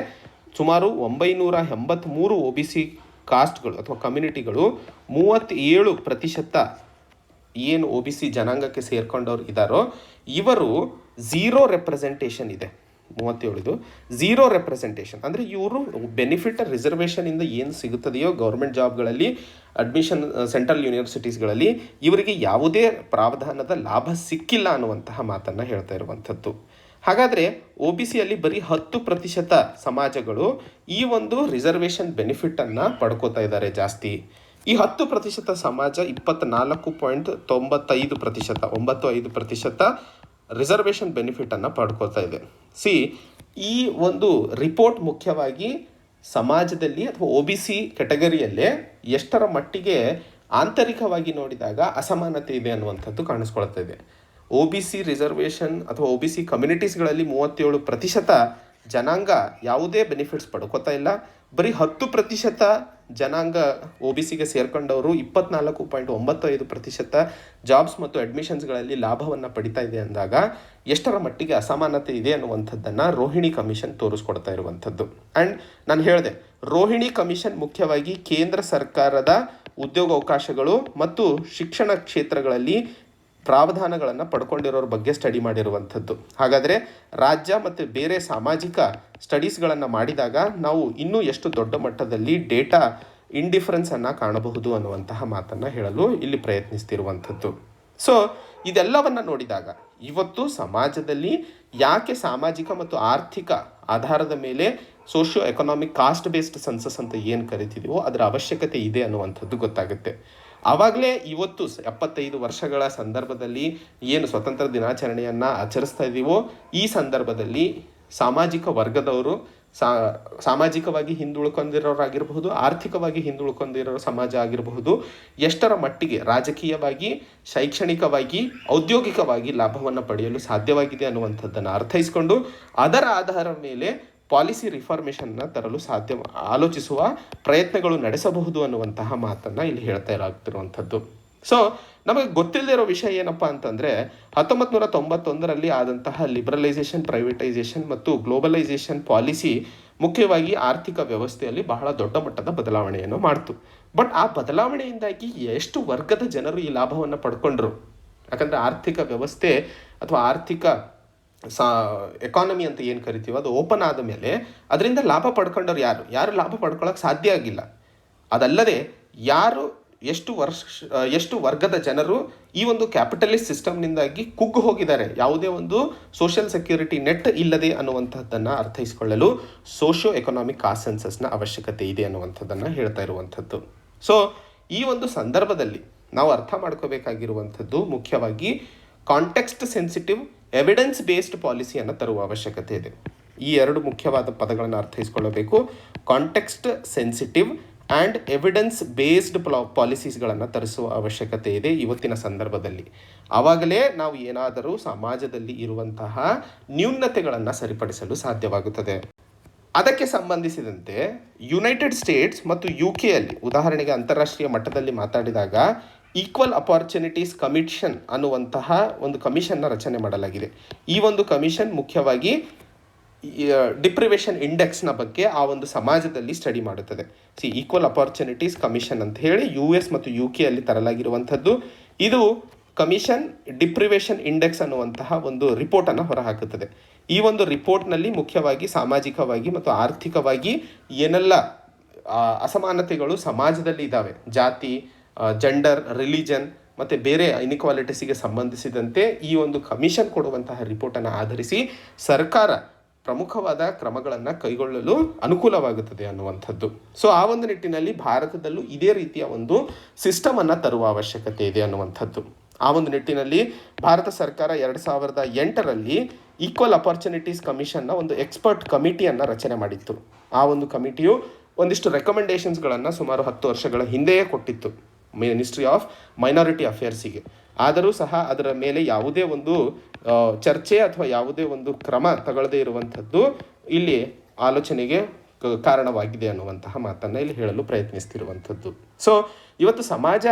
[SPEAKER 1] ಸುಮಾರು 983 OBC ಕಾಸ್ಟ್ಗಳು ಅಥವಾ ಕಮ್ಯುನಿಟಿಗಳು 37% ಏನು OBC ಜನಾಂಗಕ್ಕೆ ಸೇರ್ಕೊಂಡವ್ರು ಇದ್ದಾರೋ ಇವರು ಝೀರೋ ರೆಪ್ರೆಸೆಂಟೇಷನ್ ಇದೆ. 37 ಝೀರೋ ರೆಪ್ರೆಸೆಂಟೇಷನ್ ಅಂದರೆ ಇವರು ಬೆನಿಫಿಟ್ ರಿಸರ್ವೇಷನಿಂದ ಏನು ಸಿಗುತ್ತದೆಯೋ ಗೌರ್ಮೆಂಟ್ ಜಾಬ್ಗಳಲ್ಲಿ, ಅಡ್ಮಿಷನ್ ಸೆಂಟ್ರಲ್ ಯೂನಿವರ್ಸಿಟೀಸ್ಗಳಲ್ಲಿ ಇವರಿಗೆ ಯಾವುದೇ ಪ್ರಾವಧಾನದ ಲಾಭ ಸಿಕ್ಕಿಲ್ಲ ಅನ್ನುವಂತಹ ಮಾತನ್ನು ಹೇಳ್ತಾ ಇರುವಂಥದ್ದು. ಹಾಗಾದರೆ OBCಯಲ್ಲಿ ಬರೀ 10% ಸಮಾಜಗಳು ಈ ಒಂದು ರಿಸರ್ವೇಷನ್ ಬೆನಿಫಿಟನ್ನು ಪಡ್ಕೋತಾ ಇದ್ದಾರೆ ಜಾಸ್ತಿ. ಈ 10% ಸಮಾಜ 24.95% ರಿಸರ್ವೇಷನ್ ಬೆನಿಫಿಟನ್ನು ಪಡ್ಕೋತಾ ಇದೆ. ಈ ಒಂದು ರಿಪೋರ್ಟ್ ಮುಖ್ಯವಾಗಿ ಸಮಾಜದಲ್ಲಿ ಅಥವಾ OBC ಕ್ಯಾಟಗರಿಯಲ್ಲೇ ಎಷ್ಟರ ಮಟ್ಟಿಗೆ ಆಂತರಿಕವಾಗಿ ನೋಡಿದಾಗ ಅಸಮಾನತೆ ಇದೆ ಅನ್ನುವಂಥದ್ದು ಕಾಣಿಸ್ಕೊಳ್ತಾ ಇದೆ. OBC ರಿಸರ್ವೇಷನ್ ಅಥವಾ OBC ಕಮ್ಯುನಿಟೀಸ್ಗಳಲ್ಲಿ 37% ಜನಾಂಗ ಯಾವುದೇ ಬೆನಿಫಿಟ್ಸ್ ಪಡ್ಕೋತಾ ಇಲ್ಲ. ಬರೀ 10% ಜನಾಂಗ OBCಗೆ ಸೇರ್ಕೊಂಡವರು 24.95% ಜಾಬ್ಸ್ ಮತ್ತು ಅಡ್ಮಿಷನ್ಸ್ಗಳಲ್ಲಿ ಲಾಭವನ್ನು ಪಡಿತಾ ಇದೆ ಅಂದಾಗ ಎಷ್ಟರ ಮಟ್ಟಿಗೆ ಅಸಮಾನತೆ ಇದೆ ಅನ್ನುವಂಥದ್ದನ್ನು ರೋಹಿಣಿ ಕಮಿಷನ್ ತೋರಿಸ್ಕೊಡ್ತಾ ಇರುವಂಥದ್ದು. ಆ್ಯಂಡ್ ನಾನು ಹೇಳಿದೆ, ರೋಹಿಣಿ ಕಮಿಷನ್ ಮುಖ್ಯವಾಗಿ ಕೇಂದ್ರ ಸರ್ಕಾರದ ಉದ್ಯೋಗಾವಕಾಶಗಳು ಮತ್ತು ಶಿಕ್ಷಣ ಕ್ಷೇತ್ರಗಳಲ್ಲಿ ಪ್ರಾವಧಾನಗಳನ್ನು ಪಡ್ಕೊಂಡಿರೋರ ಬಗ್ಗೆ ಸ್ಟಡಿ ಮಾಡಿರುವಂಥದ್ದು. ಹಾಗಾದರೆ ರಾಜ್ಯ ಮತ್ತು ಬೇರೆ ಸಾಮಾಜಿಕ ಸ್ಟಡೀಸ್ಗಳನ್ನು ಮಾಡಿದಾಗ ನಾವು ಇನ್ನೂ ಎಷ್ಟು ದೊಡ್ಡ ಮಟ್ಟದಲ್ಲಿ ಡೇಟಾ ಇಂಡಿಫರೆನ್ಸನ್ನು ಕಾಣಬಹುದು ಅನ್ನುವಂತಹ ಮಾತನ್ನು ಹೇಳಲು ಇಲ್ಲಿ ಪ್ರಯತ್ನಿಸ್ತಿರುವಂಥದ್ದು. ಸೊ ಇದೆಲ್ಲವನ್ನು ನೋಡಿದಾಗ ಇವತ್ತು ಸಮಾಜದಲ್ಲಿ ಯಾಕೆ ಸಾಮಾಜಿಕ ಮತ್ತು ಆರ್ಥಿಕ ಆಧಾರದ ಮೇಲೆ socio economic caste based census ಅಂತ ಏನು ಕರಿತಿದೀವೋ ಅದರ ಅವಶ್ಯಕತೆ ಇದೆ ಅನ್ನುವಂಥದ್ದು ಗೊತ್ತಾಗುತ್ತೆ. ಆವಾಗಲೇ ಇವತ್ತು 75 ವರ್ಷಗಳ ಸಂದರ್ಭದಲ್ಲಿ ಏನು ಸ್ವತಂತ್ರ ದಿನಾಚರಣೆಯನ್ನು ಆಚರಿಸ್ತಾ ಇದ್ದೀವೋ ಈ ಸಂದರ್ಭದಲ್ಲಿ ಸಾಮಾಜಿಕ ವರ್ಗದವರು ಸಾಮಾಜಿಕವಾಗಿ ಹಿಂದುಳ್ಕೊಂಡಿರೋರಾಗಿರಬಹುದು, ಆರ್ಥಿಕವಾಗಿ ಹಿಂದುಳ್ಕೊಂಡಿರೋ ಸಮಾಜ ಆಗಿರಬಹುದು, ಎಷ್ಟರ ಮಟ್ಟಿಗೆ ರಾಜಕೀಯವಾಗಿ, ಶೈಕ್ಷಣಿಕವಾಗಿ, ಔದ್ಯೋಗಿಕವಾಗಿ ಲಾಭವನ್ನು ಪಡೆಯಲು ಸಾಧ್ಯವಾಗಿದೆ ಅನ್ನುವಂಥದ್ದನ್ನು ಅರ್ಥೈಸಿಕೊಂಡು ಅದರ ಆಧಾರದ ಮೇಲೆ ಪಾಲಿಸಿ ರಿಫಾರ್ಮೇಷನ್ನ ತರಲು ಆಲೋಚಿಸುವ ಪ್ರಯತ್ನಗಳು ನಡೆಸಬಹುದು ಅನ್ನುವಂತಹ ಮಾತನ್ನು ಇಲ್ಲಿ ಹೇಳ್ತಾ ಇರಾಗ್ತಿರುವಂಥದ್ದು. ಸೊ ನಮಗೆ ಗೊತ್ತಿಲ್ಲದೆ ಇರೋ ವಿಷಯ ಏನಪ್ಪ ಅಂತಂದರೆ 1991ರಲ್ಲಿ ಆದಂತಹ ಲಿಬರಲೈಸೇಷನ್, ಪ್ರೈವೇಟೈಸೇಷನ್ ಮತ್ತು ಗ್ಲೋಬಲೈಸೇಷನ್ ಪಾಲಿಸಿ ಮುಖ್ಯವಾಗಿ ಆರ್ಥಿಕ ವ್ಯವಸ್ಥೆಯಲ್ಲಿ ಬಹಳ ದೊಡ್ಡ ಮಟ್ಟದ ಬದಲಾವಣೆಯನ್ನು ಮಾಡ್ತು. ಬಟ್ ಆ ಬದಲಾವಣೆಯಿಂದಾಗಿ ಎಷ್ಟು ವರ್ಗದ ಜನರು ಈ ಲಾಭವನ್ನು ಪಡ್ಕೊಂಡ್ರು? ಯಾಕಂದರೆ ಆರ್ಥಿಕ ವ್ಯವಸ್ಥೆ ಅಥವಾ ಆರ್ಥಿಕ ಎಕಾನಮಿ ಅಂತ ಏನು ಕರಿತೀವೋ ಅದು ಓಪನ್ ಆದ ಮೇಲೆ ಅದರಿಂದ ಲಾಭ ಪಡ್ಕೊಂಡವ್ರು ಯಾರು ಲಾಭ ಪಡ್ಕೊಳ್ಳೋಕೆ ಸಾಧ್ಯ ಆಗಿಲ್ಲ. ಅದಲ್ಲದೆ ಎಷ್ಟು ವರ್ಗದ ಜನರು ಈ ಒಂದು ಕ್ಯಾಪಿಟಲಿಸ್ಟ್ ಸಿಸ್ಟಮ್ನಿಂದಾಗಿ ಕುಗ್ಗು ಹೋಗಿದ್ದಾರೆ, ಯಾವುದೇ ಒಂದು ಸೋಷಿಯಲ್ ಸೆಕ್ಯೂರಿಟಿ ನೆಟ್ ಇಲ್ಲದೆ ಅನ್ನುವಂಥದ್ದನ್ನು ಅರ್ಥೈಸಿಕೊಳ್ಳಲು ಸೋಷಿಯೋ ಎಕನಾಮಿಕ್ ಕಾನ್ಸೆನ್ಸಸ್ನ ಅವಶ್ಯಕತೆ ಇದೆ ಅನ್ನುವಂಥದ್ದನ್ನು ಹೇಳ್ತಾ ಇರುವಂಥದ್ದು. ಸೊ ಈ ಒಂದು ಸಂದರ್ಭದಲ್ಲಿ ನಾವು ಅರ್ಥ ಮಾಡ್ಕೋಬೇಕಾಗಿರುವಂಥದ್ದು ಮುಖ್ಯವಾಗಿ ಕಾಂಟೆಕ್ಸ್ಟ್ ಸೆನ್ಸಿಟಿವ್ ಎವಿಡೆನ್ಸ್ ಬೇಸ್ಡ್ ಪಾಲಿಸಿಯನ್ನು ತರುವ ಅವಶ್ಯಕತೆ ಇದೆ. ಈ ಎರಡು ಮುಖ್ಯವಾದ ಪದಗಳನ್ನು ಅರ್ಥೈಸ್ಕೊಳ್ಳಬೇಕು. Context sensitive and evidence based ಪಾಲಿಸೀಸ್ಗಳನ್ನು ತರಿಸುವ ಅವಶ್ಯಕತೆ ಇದೆ ಇವತ್ತಿನ ಸಂದರ್ಭದಲ್ಲಿ. ಆವಾಗಲೇ ನಾವು ಏನಾದರೂ ಸಮಾಜದಲ್ಲಿ ಇರುವಂತಹ ನ್ಯೂನತೆಗಳನ್ನು ಸರಿಪಡಿಸಲು ಸಾಧ್ಯವಾಗುತ್ತದೆ. ಅದಕ್ಕೆ ಸಂಬಂಧಿಸಿದಂತೆ ಯುನೈಟೆಡ್ ಸ್ಟೇಟ್ಸ್ ಮತ್ತು UK ಉದಾಹರಣೆಗೆ ಅಂತಾರಾಷ್ಟ್ರೀಯ ಮಟ್ಟದಲ್ಲಿ ಮಾತಾಡಿದಾಗ ಈಕ್ವಲ್ ಅಪಾರ್ಚುನಿಟೀಸ್ ಕಮಿಷನ್ ಅನ್ನುವಂತಹ ಒಂದು ಕಮಿಷನ್ನ ರಚನೆ ಮಾಡಲಾಗಿದೆ. ಈ ಒಂದು ಕಮಿಷನ್ ಮುಖ್ಯವಾಗಿ ಡಿಪ್ರಿವೇಷನ್ ಇಂಡೆಕ್ಸ್ನ ಬಗ್ಗೆ ಆ ಒಂದು ಸಮಾಜದಲ್ಲಿ ಸ್ಟಡಿ ಮಾಡುತ್ತದೆ. ಈಕ್ವಲ್ ಅಪಾರ್ಚುನಿಟೀಸ್ ಕಮಿಷನ್ ಅಂತ ಹೇಳಿ US ಮತ್ತು UK ತರಲಾಗಿರುವಂಥದ್ದು. ಇದು ಕಮಿಷನ್ ಡಿಪ್ರಿವೇಷನ್ ಇಂಡೆಕ್ಸ್ ಅನ್ನುವಂತಹ ಒಂದು ರಿಪೋರ್ಟನ್ನು ಹೊರಹಾಕುತ್ತದೆ. ಈ ಒಂದು ರಿಪೋರ್ಟ್ನಲ್ಲಿ ಮುಖ್ಯವಾಗಿ ಸಾಮಾಜಿಕವಾಗಿ ಮತ್ತು ಆರ್ಥಿಕವಾಗಿ ಏನೆಲ್ಲ ಅಸಮಾನತೆಗಳು ಸಮಾಜದಲ್ಲಿ ಇದ್ದಾವೆ, ಜಾತಿ, ಜೆಂಡರ್, ರಿಲಿಜನ್ ಮತ್ತು ಬೇರೆ ಇನ್ಇಕ್ವಾಲಿಟೀಸಿಗೆ ಸಂಬಂಧಿಸಿದಂತೆ ಈ ಒಂದು ಕಮಿಷನ್ ಕೊಡುವಂತಹ ರಿಪೋರ್ಟನ್ನು ಆಧರಿಸಿ ಸರ್ಕಾರ ಪ್ರಮುಖವಾದ ಕ್ರಮಗಳನ್ನು ಕೈಗೊಳ್ಳಲು ಅನುಕೂಲವಾಗುತ್ತದೆ ಅನ್ನುವಂಥದ್ದು. ಸೊ ಆ ಒಂದು ನಿಟ್ಟಿನಲ್ಲಿ ಭಾರತದಲ್ಲೂ ಇದೇ ರೀತಿಯ ಒಂದು ಸಿಸ್ಟಮನ್ನು ತರುವ ಅವಶ್ಯಕತೆ ಇದೆ ಅನ್ನುವಂಥದ್ದು. ಆ ಒಂದು ನಿಟ್ಟಿನಲ್ಲಿ ಭಾರತ ಸರ್ಕಾರ 2008ರಲ್ಲಿ ಈಕ್ವಲ್ ಅಪಾರ್ಚುನಿಟೀಸ್ ಕಮಿಷನ್ನ ಒಂದು ಎಕ್ಸ್ಪರ್ಟ್ ಕಮಿಟಿಯನ್ನು ರಚನೆ ಮಾಡಿತ್ತು. ಆ ಒಂದು ಕಮಿಟಿಯು ಒಂದಿಷ್ಟು ರೆಕಮೆಂಡೇಷನ್ಸ್ಗಳನ್ನು ಸುಮಾರು 10 ವರ್ಷಗಳ ಹಿಂದೆಯೇ ಕೊಟ್ಟಿತ್ತು ಮಿನಿಸ್ಟ್ರಿ ಆಫ್ ಮೈನಾರಿಟಿ ಅಫೇರ್ಸಿಗೆ. ಆದರೂ ಸಹ ಅದರ ಮೇಲೆ ಯಾವುದೇ ಒಂದು ಚರ್ಚೆ ಅಥವಾ ಯಾವುದೇ ಒಂದು ಕ್ರಮ ತಗೊಳ್ಳದೇ ಇರುವಂಥದ್ದು ಇಲ್ಲಿ ಆಲೋಚನೆಗೆ ಕಾರಣವಾಗಿದೆ ಅನ್ನುವಂತಹ ಮಾತನ್ನು ಇಲ್ಲಿ ಹೇಳಲು ಪ್ರಯತ್ನಿಸ್ತಿರುವಂಥದ್ದು. ಸೊ ಇವತ್ತು ಸಮಾಜ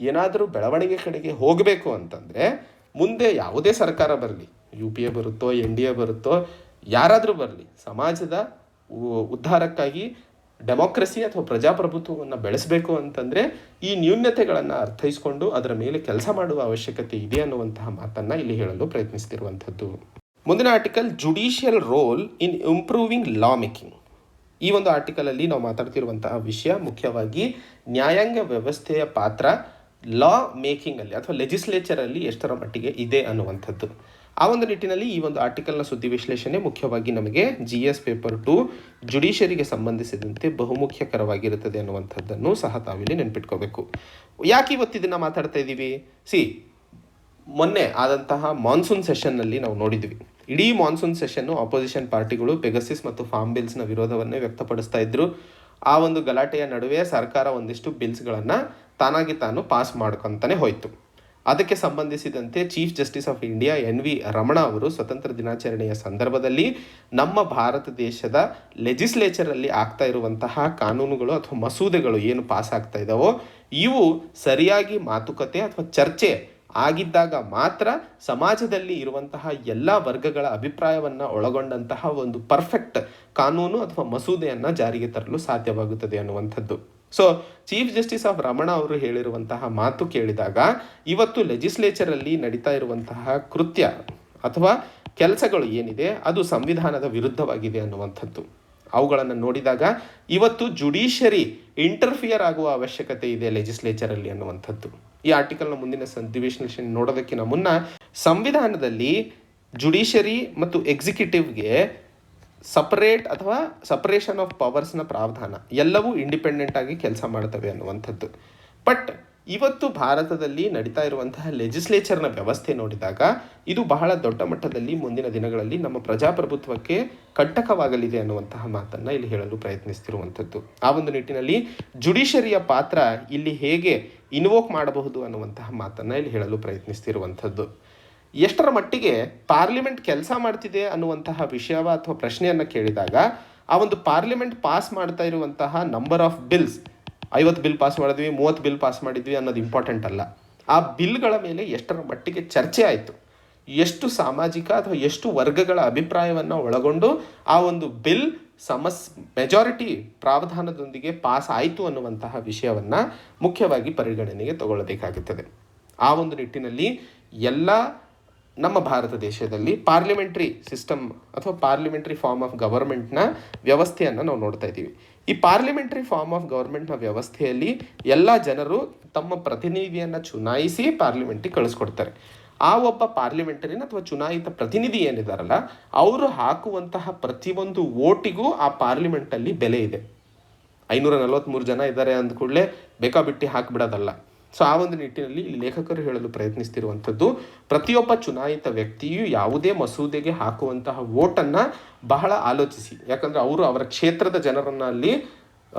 [SPEAKER 1] ಏನಾದರೂ ಬೆಳವಣಿಗೆ ಕಡೆಗೆ ಹೋಗಬೇಕು ಅಂತಂದರೆ ಮುಂದೆ ಯಾವುದೇ ಸರ್ಕಾರ ಬರಲಿ, UPA ಬರುತ್ತೋ, NDA ಬರುತ್ತೋ, ಯಾರಾದರೂ ಬರಲಿ, ಸಮಾಜದ ಉದ್ಧಾರಕ್ಕಾಗಿ ಡೆಮೋಕ್ರಸಿ ಅಥವಾ ಪ್ರಜಾಪ್ರಭುತ್ವವನ್ನು ಬೆಳೆಸಬೇಕು ಅಂತಂದರೆ ಈ ನ್ಯೂನತೆಗಳನ್ನು ಅರ್ಥೈಸಿಕೊಂಡು ಅದರ ಮೇಲೆ ಕೆಲಸ ಮಾಡುವ ಅವಶ್ಯಕತೆ ಇದೆ ಅನ್ನುವಂತಹ ಮಾತನ್ನು ಇಲ್ಲಿ ಹೇಳಲು ಪ್ರಯತ್ನಿಸ್ತಿರುವಂಥದ್ದು. ಮುಂದಿನ article judicial role in improving law making. ಈ ಒಂದು ಆರ್ಟಿಕಲಲ್ಲಿ ನಾವು ಮಾತಾಡ್ತಿರುವಂತಹ ವಿಷಯ ಮುಖ್ಯವಾಗಿ ನ್ಯಾಯಾಂಗ ವ್ಯವಸ್ಥೆಯ ಪಾತ್ರ ಲಾ ಮೇಕಿಂಗಲ್ಲಿ ಅಥವಾ ಲೆಜಿಸ್ಲೇಚರಲ್ಲಿ ಎಷ್ಟರ ಮಟ್ಟಿಗೆ ಇದೆ ಅನ್ನುವಂಥದ್ದು. ಆ ಒಂದು ನಿಟ್ಟಿನಲ್ಲಿ ಈ ಒಂದು ಆರ್ಟಿಕಲ್ನ ಸುದ್ದಿ ವಿಶ್ಲೇಷಣೆ ಮುಖ್ಯವಾಗಿ ನಮಗೆ GS ಪೇಪರ್ 2 ಜುಡಿಷರಿಗೆ ಸಂಬಂಧಿಸಿದಂತೆ ಬಹುಮುಖ್ಯಕರವಾಗಿರುತ್ತದೆ ಅನ್ನುವಂಥದ್ದನ್ನು ಸಹ ತಾವಿಲ್ಲಿ ನೆನ್ಪಿಟ್ಕೋಬೇಕು. ಯಾಕೆ ಇವತ್ತು ಇದನ್ನು ಮಾತಾಡ್ತಾ ಇದ್ದೀವಿ? ಮೊನ್ನೆ ಆದಂತಹ ಮಾನ್ಸೂನ್ ಸೆಷನ್ನಲ್ಲಿ ನಾವು ನೋಡಿದ್ವಿ. ಇಡೀ ಮಾನ್ಸೂನ್ ಸೆಷನ್ನು ಆಪೋಸಿಷನ್ ಪಾರ್ಟಿಗಳು ಪೆಗಸಿಸ್ ಮತ್ತು ಫಾರ್ಮ್ ಬಿಲ್ಸ್ನ ವಿರೋಧವನ್ನೇ ವ್ಯಕ್ತಪಡಿಸ್ತಾ ಇದ್ದರು. ಆ ಒಂದು ಗಲಾಟೆಯ ನಡುವೆ ಸರ್ಕಾರ ಒಂದಿಷ್ಟು ಬಿಲ್ಸ್ಗಳನ್ನು ತಾನಾಗಿ ತಾನು ಪಾಸ್ ಮಾಡ್ಕೊತಾನೆ ಹೋಯಿತು. ಅದಕ್ಕೆ ಸಂಬಂಧಿಸಿದಂತೆ chief justice of India NV Ramana ಅವರು ಸ್ವತಂತ್ರ ದಿನಾಚರಣೆಯ ಸಂದರ್ಭದಲ್ಲಿ ನಮ್ಮ ಭಾರತ ದೇಶದ ಲೆಜಿಸ್ಲೇಚರಲ್ಲಿ ಆಗ್ತಾ ಇರುವಂತಹ ಕಾನೂನುಗಳು ಅಥವಾ ಮಸೂದೆಗಳು ಏನು ಪಾಸ್ ಆಗ್ತಾ ಇದ್ದಾವೋ ಇವು ಸರಿಯಾಗಿ ಮಾತುಕತೆ ಅಥವಾ ಚರ್ಚೆ ಆಗಿದ್ದಾಗ ಮಾತ್ರ ಸಮಾಜದಲ್ಲಿ ಇರುವಂತಹ ಎಲ್ಲ ವರ್ಗಗಳ ಅಭಿಪ್ರಾಯವನ್ನು ಒಳಗೊಂಡಂತಹ ಒಂದು ಪರ್ಫೆಕ್ಟ್ ಕಾನೂನು ಅಥವಾ ಮಸೂದೆಯನ್ನು ಜಾರಿಗೆ ತರಲು ಸಾಧ್ಯವಾಗುತ್ತದೆ ಅನ್ನುವಂಥದ್ದು. So chief justice of Ramana ಅವರು ಹೇಳಿರುವಂತಹ ಮಾತು ಕೇಳಿದಾಗ ಇವತ್ತು ಲೆಜಿಸ್ಲೇಚರಲ್ಲಿ ನಡೀತಾ ಇರುವಂತಹ ಕೃತ್ಯ ಅಥವಾ ಕೆಲಸಗಳು ಏನಿದೆ ಅದು ಸಂವಿಧಾನದ ವಿರುದ್ಧವಾಗಿದೆ ಅನ್ನುವಂಥದ್ದು. ಅವುಗಳನ್ನು ನೋಡಿದಾಗ ಇವತ್ತು ಜುಡಿಷರಿ ಇಂಟರ್ಫಿಯರ್ ಆಗುವ ಅವಶ್ಯಕತೆ ಇದೆ ಲೆಜಿಸ್ಲೇಚರಲ್ಲಿ ಅನ್ನುವಂಥದ್ದು. ಈ ಆರ್ಟಿಕಲ್ನ ಮುಂದಿನ ಅಧಿವೇಶನ ನೋಡೋದಕ್ಕಿಂತ ಮುನ್ನ ಸಂವಿಧಾನದಲ್ಲಿ ಜುಡಿಷರಿ ಮತ್ತು ಎಕ್ಸಿಕ್ಯೂಟಿವ್ಗೆ ಸಪರೇಟ್ ಅಥವಾ ಸಪರೇಷನ್ ಆಫ್ ಪವರ್ಸ್ನ ಪ್ರಾವಧಾನ, ಎಲ್ಲವೂ ಇಂಡಿಪೆಂಡೆಂಟ್ ಆಗಿ ಕೆಲಸ ಮಾಡ್ತವೆ ಅನ್ನುವಂಥದ್ದು. ಬಟ್ ಇವತ್ತು ಭಾರತದಲ್ಲಿ ನಡೀತಾ ಇರುವಂತಹ ಲೆಜಿಸ್ಲೇಚರ್ನ ವ್ಯವಸ್ಥೆ ನೋಡಿದಾಗ ಇದು ಬಹಳ ದೊಡ್ಡ ಮಟ್ಟದಲ್ಲಿ ಮುಂದಿನ ದಿನಗಳಲ್ಲಿ ನಮ್ಮ ಪ್ರಜಾಪ್ರಭುತ್ವಕ್ಕೆ ಕಂಟಕವಾಗಲಿದೆ ಅನ್ನುವಂತಹ ಮಾತನ್ನು ಇಲ್ಲಿ ಹೇಳಲು ಪ್ರಯತ್ನಿಸ್ತಿರುವಂಥದ್ದು. ಆ ಒಂದು ನಿಟ್ಟಿನಲ್ಲಿ ಜುಡಿಷರಿಯ ಪಾತ್ರ ಇಲ್ಲಿ ಹೇಗೆ ಇನ್ವೋಕ್ ಮಾಡಬಹುದು ಅನ್ನುವಂತಹ ಮಾತನ್ನು ಇಲ್ಲಿ ಹೇಳಲು ಪ್ರಯತ್ನಿಸ್ತಿರುವಂಥದ್ದು. ಎಷ್ಟರ ಮಟ್ಟಿಗೆ ಪಾರ್ಲಿಮೆಂಟ್ ಕೆಲಸ ಮಾಡ್ತಿದೆ ಅನ್ನುವಂತಹ ವಿಷಯವ ಅಥವಾ ಪ್ರಶ್ನೆಯನ್ನು ಕೇಳಿದಾಗ ಆ ಒಂದು ಪಾರ್ಲಿಮೆಂಟ್ ಪಾಸ್ ಮಾಡ್ತಾ ಇರುವಂತಹ number of bills, 50 bill pass ಮಾಡಿದ್ವಿ, 30 ಬಿಲ್ ಪಾಸ್ ಮಾಡಿದ್ವಿ ಅನ್ನೋದು ಇಂಪಾರ್ಟೆಂಟ್ ಅಲ್ಲ. ಆ ಬಿಲ್ಗಳ ಮೇಲೆ ಎಷ್ಟರ ಮಟ್ಟಿಗೆ ಚರ್ಚೆ ಆಯಿತು, ಎಷ್ಟು ಸಾಮಾಜಿಕ ಅಥವಾ ಎಷ್ಟು ವರ್ಗಗಳ ಅಭಿಪ್ರಾಯವನ್ನು ಒಳಗೊಂಡು ಆ ಒಂದು ಬಿಲ್ ಮೆಜಾರಿಟಿ ಪ್ರಾವಧಾನದೊಂದಿಗೆ ಪಾಸ್ ಆಯಿತು ಅನ್ನುವಂತಹ ವಿಷಯವನ್ನು ಮುಖ್ಯವಾಗಿ ಪರಿಗಣನೆಗೆ ತಗೊಳ್ಳಬೇಕಾಗುತ್ತದೆ. ಆ ಒಂದು ನಿಟ್ಟಿನಲ್ಲಿ ಎಲ್ಲ ನಮ್ಮ ಭಾರತ ದೇಶದಲ್ಲಿ ಪಾರ್ಲಿಮೆಂಟ್ರಿ ಸಿಸ್ಟಮ್ ಅಥವಾ ಪಾರ್ಲಿಮೆಂಟ್ರಿ ಫಾರ್ಮ್ ಆಫ್ ಗವರ್ಮೆಂಟ್ನ ವ್ಯವಸ್ಥೆಯನ್ನು ನಾವು ನೋಡ್ತಾ ಇದ್ದೀವಿ. ಈ ಪಾರ್ಲಿಮೆಂಟ್ರಿ ಫಾರ್ಮ್ ಆಫ್ ಗವರ್ಮೆಂಟ್ನ ವ್ಯವಸ್ಥೆಯಲ್ಲಿ ಎಲ್ಲ ಜನರು ತಮ್ಮ ಪ್ರತಿನಿಧಿಯನ್ನು ಚುನಾಯಿಸಿ ಪಾರ್ಲಿಮೆಂಟಿಗೆ ಕಳಿಸ್ಕೊಡ್ತಾರೆ. ಆ ಒಬ್ಬ ಪಾರ್ಲಿಮೆಂಟರಿನ ಅಥವಾ ಚುನಾಯಿತ ಪ್ರತಿನಿಧಿ ಏನಿದಾರಲ್ಲ ಅವರು ಹಾಕುವಂತಹ ಪ್ರತಿಯೊಂದು ವೋಟಿಗೂ ಆ ಪಾರ್ಲಿಮೆಂಟಲ್ಲಿ ಬೆಲೆ ಇದೆ. 543 ಜನ ಇದ್ದಾರೆ ಅಂದ ಕೂಡಲೇ ಬೇಕಾಬಿಟ್ಟು ಹಾಕಿಬಿಡೋದಲ್ಲ. ಸೊ ಆ ಒಂದು ನಿಟ್ಟಿನಲ್ಲಿ ಇಲ್ಲಿ ಲೇಖಕರು ಹೇಳಲು ಪ್ರಯತ್ನಿಸ್ತಿರುವಂಥದ್ದು, ಪ್ರತಿಯೊಬ್ಬ ಚುನಾಯಿತ ವ್ಯಕ್ತಿಯು ಯಾವುದೇ ಮಸೂದೆಗೆ ಹಾಕುವಂತಹ ವೋಟನ್ನು ಬಹಳ ಆಲೋಚಿಸಿ, ಯಾಕಂದರೆ ಅವರು ಅವರ ಕ್ಷೇತ್ರದ ಜನರನ್ನು ಅಲ್ಲಿ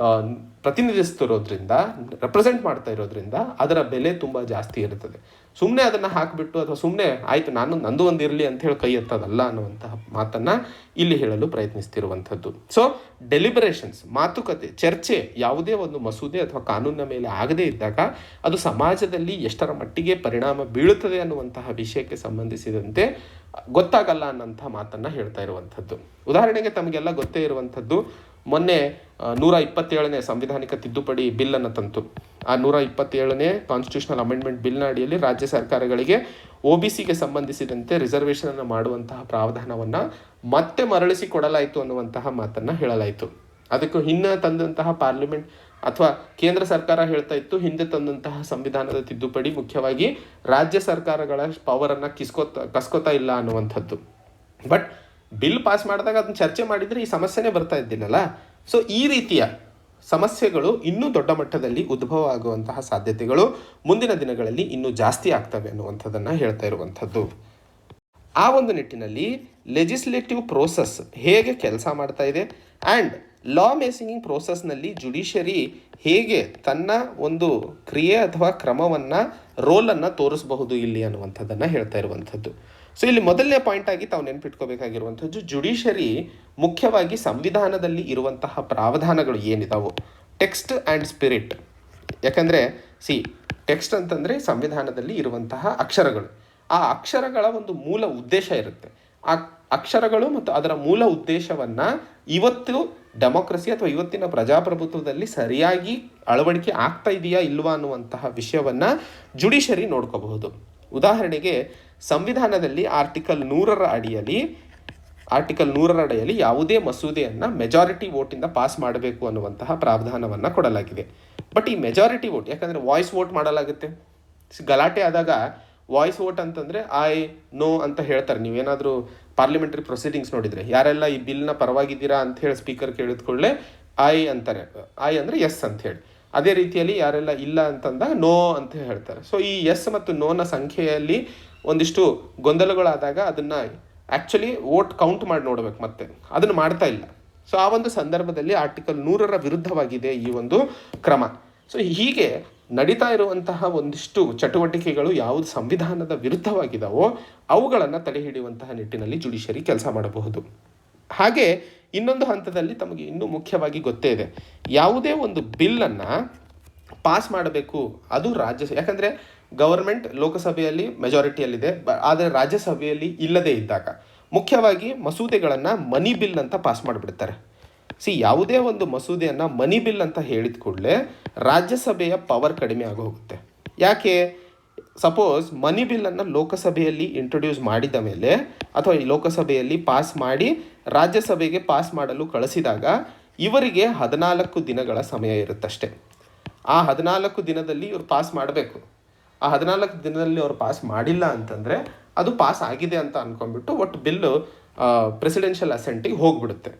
[SPEAKER 1] ಪ್ರತಿನಿಧಿಸ್ತಿರೋದ್ರಿಂದ, ರೆಪ್ರೆಸೆಂಟ್ ಮಾಡ್ತಾ ಇರೋದ್ರಿಂದ ಅದರ ಬೆಲೆ ತುಂಬ ಜಾಸ್ತಿ ಇರುತ್ತದೆ. ಸುಮ್ಮನೆ ಅದನ್ನು ಹಾಕಿಬಿಟ್ಟು ಅಥವಾ ಸುಮ್ಮನೆ ಆಯಿತು ನಂದು ಒಂದು ಇರಲಿ ಅಂತ ಹೇಳಿ ಕೈ ಎತ್ತದಲ್ಲ ಅನ್ನುವಂತಹ ಮಾತನ್ನು ಇಲ್ಲಿ ಹೇಳಲು ಪ್ರಯತ್ನಿಸ್ತಿರುವಂಥದ್ದು. ಸೊ ಡೆಲಿಬರೇಷನ್ಸ್, ಮಾತುಕತೆ, ಚರ್ಚೆ ಯಾವುದೇ ಒಂದು ಮಸೂದೆ ಅಥವಾ ಕಾನೂನಿನ ಮೇಲೆ ಆಗದೇ ಇದ್ದಾಗ ಅದು ಸಮಾಜದಲ್ಲಿ ಎಷ್ಟರ ಮಟ್ಟಿಗೆ ಪರಿಣಾಮ ಬೀಳುತ್ತದೆ ಅನ್ನುವಂತಹ ವಿಷಯಕ್ಕೆ ಸಂಬಂಧಿಸಿದಂತೆ ಗೊತ್ತಾಗಲ್ಲ ಅನ್ನೋಂಥ ಮಾತನ್ನು ಹೇಳ್ತಾ ಇರುವಂಥದ್ದು. ಉದಾಹರಣೆಗೆ ತಮಗೆಲ್ಲ ಗೊತ್ತೇ ಇರುವಂಥದ್ದು, ಮೊನ್ನೆ 127ನೇ ಸಂವಿಧಾನಿಕ ತಿದ್ದುಪಡಿ ಬಿಲ್ಲನ್ನು ತಂತು. ಆ 127ನೇ ಕಾನ್ಸ್ಟಿಟ್ಯೂಷನಲ್ ಅಮೆಂಡ್ಮೆಂಟ್ ಬಿಲ್ನ ಅಡಿಯಲ್ಲಿ ರಾಜ್ಯ ಸರ್ಕಾರಗಳಿಗೆ OBCಗೆ ಸಂಬಂಧಿಸಿದಂತೆ ರಿಸರ್ವೇಷನನ್ನು ಮಾಡುವಂತಹ ಪ್ರಾವಧಾನವನ್ನು ಮತ್ತೆ ಮರಳಿಸಿ ಕೊಡಲಾಯಿತು ಅನ್ನುವಂತಹ ಮಾತನ್ನು ಹೇಳಲಾಯಿತು. ಅದಕ್ಕೂ ಹಿಂದೆ ತಂದಂತಹ ಪಾರ್ಲಿಮೆಂಟ್ ಅಥವಾ ಕೇಂದ್ರ ಸರ್ಕಾರ ಹೇಳ್ತಾ ಇತ್ತು, ಹಿಂದೆ ತಂದಂತಹ ಸಂವಿಧಾನದ ತಿದ್ದುಪಡಿ ಮುಖ್ಯವಾಗಿ ರಾಜ್ಯ ಸರ್ಕಾರಗಳ ಪವರನ್ನು ಕಸ್ಕೋತಾ ಇಲ್ಲ ಅನ್ನುವಂಥದ್ದು. ಬಟ್ ಬಿಲ್ ಪಾಸ್ ಮಾಡಿದಾಗ ಅದನ್ನು ಚರ್ಚೆ ಮಾಡಿದರೆ ಈ ಸಮಸ್ಯೆನೇ ಬರ್ತಾ ಇದ್ದಿಲ್ಲಲ್ಲ. ಸೊ ಈ ರೀತಿಯ ಸಮಸ್ಯೆಗಳು ಇನ್ನೂ ದೊಡ್ಡ ಮಟ್ಟದಲ್ಲಿ ಉದ್ಭವ ಆಗುವಂತಹ ಸಾಧ್ಯತೆಗಳು ಮುಂದಿನ ದಿನಗಳಲ್ಲಿ ಇನ್ನೂ ಜಾಸ್ತಿ ಆಗ್ತವೆ ಅನ್ನುವಂಥದ್ದನ್ನು ಹೇಳ್ತಾ ಇರುವಂಥದ್ದು. ಆ ಒಂದು ನಿಟ್ಟಿನಲ್ಲಿ ಲೆಜಿಸ್ಲೇಟಿವ್ ಪ್ರೋಸೆಸ್ ಹೇಗೆ ಕೆಲಸ ಮಾಡ್ತಾ ಇದೆ ಆ್ಯಂಡ್ ಲಾ ಮೇಕಿಂಗ್ ಪ್ರೋಸೆಸ್ನಲ್ಲಿ ಜುಡಿಷರಿ ಹೇಗೆ ತನ್ನ ಒಂದು ಕ್ರಿಯೆ ಅಥವಾ ಕ್ರಮವನ್ನು ರೋಲನ್ನು ತೋರಿಸಬಹುದು ಇಲ್ಲಿ ಅನ್ನುವಂಥದ್ದನ್ನು ಹೇಳ್ತಾ ಇರುವಂಥದ್ದು. ಸೊ ಇಲ್ಲಿ ಮೊದಲನೇ ಪಾಯಿಂಟ್ ಆಗಿ ತಾವು ನೆನಪಿಟ್ಕೋಬೇಕಾಗಿರುವಂಥದ್ದು, ಜುಡಿಷರಿ ಮುಖ್ಯವಾಗಿ ಸಂವಿಧಾನದಲ್ಲಿ ಇರುವಂತಹ ಪ್ರಾವಧಾನಗಳು ಏನಿದಾವು, ಟೆಕ್ಸ್ಟ್ ಆ್ಯಂಡ್ ಸ್ಪಿರಿಟ್. ಯಾಕಂದರೆ ಟೆಕ್ಸ್ಟ್ ಅಂತಂದರೆ ಸಂವಿಧಾನದಲ್ಲಿ ಇರುವಂತಹ ಅಕ್ಷರಗಳು. ಆ ಅಕ್ಷರಗಳ ಒಂದು ಮೂಲ ಉದ್ದೇಶ ಇರುತ್ತೆ. ಆ ಅಕ್ಷರಗಳು ಮತ್ತು ಅದರ ಮೂಲ ಉದ್ದೇಶವನ್ನು ಇವತ್ತು ಡೆಮೋಕ್ರಸಿ ಅಥವಾ ಇವತ್ತಿನ ಪ್ರಜಾಪ್ರಭುತ್ವದಲ್ಲಿ ಸರಿಯಾಗಿ ಅಳವಡಿಕೆ ಆಗ್ತಾ ಇದೆಯಾ ಇಲ್ವಾ ಅನ್ನುವಂತಹ ವಿಷಯವನ್ನು ಜುಡಿಷರಿ ನೋಡ್ಕೋಬಹುದು. ಉದಾಹರಣೆಗೆ ಸಂವಿಧಾನದಲ್ಲಿ ಆರ್ಟಿಕಲ್ 100ರ ಅಡಿಯಲ್ಲಿ ಯಾವುದೇ ಮಸೂದೆಯನ್ನು ಮೆಜಾರಿಟಿ ವೋಟಿಂದ ಪಾಸ್ ಮಾಡಬೇಕು ಅನ್ನುವಂತಹ ಪ್ರಾವಧಾನವನ್ನು ಕೊಡಲಾಗಿದೆ. ಬಟ್ ಈ ಮೆಜಾರಿಟಿ ವೋಟ್, ಯಾಕಂದರೆ ವಾಯ್ಸ್ ವೋಟ್ ಮಾಡಲಾಗುತ್ತೆ. ಗಲಾಟೆ ಆದಾಗ ವಾಯ್ಸ್ ವೋಟ್ ಅಂತಂದರೆ ನೋ ಅಂತ ಹೇಳ್ತಾರೆ. ನೀವೇನಾದರೂ ಪಾರ್ಲಿಮೆಂಟ್ರಿ ಪ್ರೊಸೀಡಿಂಗ್ಸ್ ನೋಡಿದರೆ ಯಾರೆಲ್ಲ ಈ ಬಿಲ್ನ ಪರವಾಗಿದ್ದೀರಾ ಅಂತ ಹೇಳಿ ಸ್ಪೀಕರ್ ಕೇಳಿದ್ಕೊಳ್ಳೆ ಅಂತಾರೆ. ಅಂದರೆ ಎಸ್ ಅಂತ ಹೇಳಿ. ಅದೇ ರೀತಿಯಲ್ಲಿ ಯಾರೆಲ್ಲ ಇಲ್ಲ ಅಂತಂದಾಗ ನೋ ಅಂತ ಹೇಳ್ತಾರೆ. ಸೊ ಈ ಎಸ್ ಮತ್ತು ನೋನ ಸಂಖ್ಯೆಯಲ್ಲಿ ಒಂದಿಷ್ಟು ಗೊಂದಲಗಳಾದಾಗ ಅದನ್ನು ಆ್ಯಕ್ಚುಲಿ ವೋಟ್ ಕೌಂಟ್ ಮಾಡಿ ನೋಡಬೇಕು, ಮತ್ತೆ ಅದನ್ನು ಮಾಡ್ತಾ ಇಲ್ಲ. ಸೊ ಆ ಒಂದು ಸಂದರ್ಭದಲ್ಲಿ ಆರ್ಟಿಕಲ್ 100ರ ವಿರುದ್ಧವಾಗಿದೆ ಈ ಒಂದು ಕ್ರಮ. ಸೊ ಹೀಗೆ ನಡೀತಾ ಇರುವಂತಹ ಒಂದಿಷ್ಟು ಚಟುವಟಿಕೆಗಳು ಯಾವುದು ಸಂವಿಧಾನದ ವಿರುದ್ಧವಾಗಿದ್ದಾವೋ ಅವುಗಳನ್ನು ತಡೆ ಹಿಡಿಯುವಂತಹ ನಿಟ್ಟಿನಲ್ಲಿ ಜುಡಿಷರಿ ಕೆಲಸ ಮಾಡಬಹುದು. ಹಾಗೆ ಇನ್ನೊಂದು ಹಂತದಲ್ಲಿ ತಮಗೆ ಇನ್ನೂ ಮುಖ್ಯವಾಗಿ ಗೊತ್ತೇ ಇದೆ, ಯಾವುದೇ ಒಂದು ಬಿಲ್ಲನ್ನು ಪಾಸ್ ಮಾಡಬೇಕು ಅದು ಯಾಕಂದರೆ ಗವರ್ಮೆಂಟ್ ಲೋಕಸಭೆಯಲ್ಲಿ ಮೆಜಾರಿಟಿಯಲ್ಲಿದೆ, ಆದರೆ ರಾಜ್ಯಸಭೆಯಲ್ಲಿ ಇಲ್ಲದೇ ಇದ್ದಾಗ ಮುಖ್ಯವಾಗಿ ಮಸೂದೆಗಳನ್ನು ಮನಿ ಬಿಲ್ ಅಂತ ಪಾಸ್ ಮಾಡಿಬಿಡ್ತಾರೆ. ಯಾವುದೇ ಒಂದು ಮಸೂದೆಯನ್ನು ಮನಿ ಬಿಲ್ ಅಂತ ಹೇಳಿದ ಕೂಡಲೇ ರಾಜ್ಯಸಭೆಯ ಪವರ್ ಕಡಿಮೆ ಆಗೋಗುತ್ತೆ. ಯಾಕೆ? ಸಪೋಸ್ ಮನಿ ಬಿಲ್ಲನ್ನು ಲೋಕಸಭೆಯಲ್ಲಿ ಇಂಟ್ರೊಡ್ಯೂಸ್ ಮಾಡಿದ ಮೇಲೆ ಅಥವಾ ಈ ಲೋಕಸಭೆಯಲ್ಲಿ ಪಾಸ್ ಮಾಡಿ ರಾಜ್ಯಸಭೆಗೆ ಪಾಸ್ ಮಾಡಲು ಕಳಿಸಿದಾಗ ಇವರಿಗೆ 14 ದಿನಗಳ ಸಮಯ ಇರುತ್ತಷ್ಟೆ. ಆ 14 ದಿನದಲ್ಲಿ ಇವರು ಪಾಸ್ ಮಾಡಬೇಕು. ಆ 14 ದಿನದಲ್ಲಿ ಅವರು ಪಾಸ್ ಮಾಡಿಲ್ಲ ಅಂತಂದರೆ ಅದು ಪಾಸ್ ಆಗಿದೆ ಅಂತ ಅಂದ್ಕೊಂಡ್ಬಿಟ್ಟು ಒಟ್ಟು ಬಿಲ್ಲು ಪ್ರೆಸಿಡೆನ್ಷಿಯಲ್ ಅಸೆಂಟಿಗೆ ಹೋಗ್ಬಿಡುತ್ತೆ.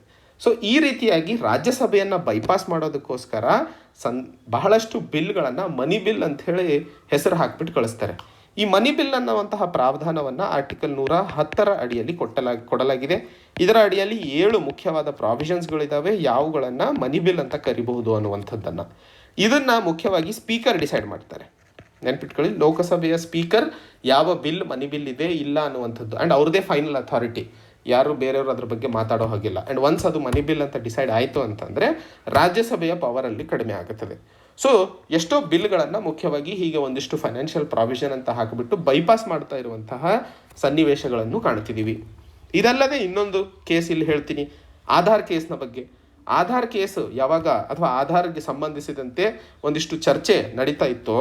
[SPEAKER 1] ಸೊ ಈ ರೀತಿಯಾಗಿ ರಾಜ್ಯಸಭೆಯನ್ನು ಬೈಪಾಸ್ ಮಾಡೋದಕ್ಕೋಸ್ಕರ ಬಹಳಷ್ಟು ಬಿಲ್ಗಳನ್ನು ಮನಿ ಬಿಲ್ ಅಂಥೇಳಿ ಹೆಸರು ಹಾಕಿಬಿಟ್ಟು ಕಳಿಸ್ತಾರೆ. ಈ ಮನಿ ಬಿಲ್ ಅನ್ನುವಂತಹ ಪ್ರಾವಧಾನವನ್ನು ಆರ್ಟಿಕಲ್ 110 ಅಡಿಯಲ್ಲಿ ಕೊಡಲಾಗಿದೆ. ಇದರ ಅಡಿಯಲ್ಲಿ 7 ಮುಖ್ಯವಾದ ಪ್ರಾವಿಷನ್ಸ್ಗಳಿದ್ದಾವೆ, ಯಾವುಗಳನ್ನು ಮನಿ ಬಿಲ್ ಅಂತ ಕರಿಬಹುದು ಅನ್ನುವಂಥದ್ದನ್ನು. ಇದನ್ನು ಮುಖ್ಯವಾಗಿ ಸ್ಪೀಕರ್ ಡಿಸೈಡ್ ಮಾಡ್ತಾರೆ. ನೆನ್ಪಿಟ್ಕೊಳ್ಳಿ, ಲೋಕಸಭೆಯ ಸ್ಪೀಕರ್ ಯಾವ ಬಿಲ್ ಮನಿ ಬಿಲ್ ಇದೆ ಇಲ್ಲ ಅನ್ನುವಂಥದ್ದು. ಆ್ಯಂಡ್ ಅವ್ರದ್ದೇ ಫೈನಲ್ ಅಥಾರಿಟಿ, ಯಾರು ಬೇರೆಯವರು ಅದ್ರ ಬಗ್ಗೆ ಮಾತಾಡೋ ಹಾಗಿಲ್ಲ. ಆ್ಯಂಡ್ ಒನ್ಸ್ ಅದು ಮನಿ ಬಿಲ್ ಅಂತ ಡಿಸೈಡ್ ಆಯಿತು ಅಂತಂದರೆ ರಾಜ್ಯಸಭೆಯ ಪವರಲ್ಲಿ ಕಡಿಮೆ ಆಗುತ್ತದೆ. ಸೊ ಎಷ್ಟೋ ಬಿಲ್ಗಳನ್ನು ಮುಖ್ಯವಾಗಿ ಹೀಗೆ ಒಂದಿಷ್ಟು ಫೈನಾನ್ಷಿಯಲ್ ಪ್ರಾವಿಷನ್ ಅಂತ ಹಾಕಿಬಿಟ್ಟು ಬೈಪಾಸ್ ಮಾಡ್ತಾ ಇರುವಂತಹ ಸನ್ನಿವೇಶಗಳನ್ನು ಕಾಣ್ತಿದ್ದೀವಿ. ಇದಲ್ಲದೆ ಇನ್ನೊಂದು ಕೇಸ್ ಇಲ್ಲಿ ಹೇಳ್ತೀನಿ, ಆಧಾರ್ ಕೇಸ್ನ ಬಗ್ಗೆ. ಆಧಾರ್ ಕೇಸ್ ಯಾವಾಗ ಅಥವಾ ಆಧಾರ್ಗೆ ಸಂಬಂಧಿಸಿದಂತೆ ಒಂದಿಷ್ಟು ಚರ್ಚೆ ನಡೀತಾ ಇತ್ತೋ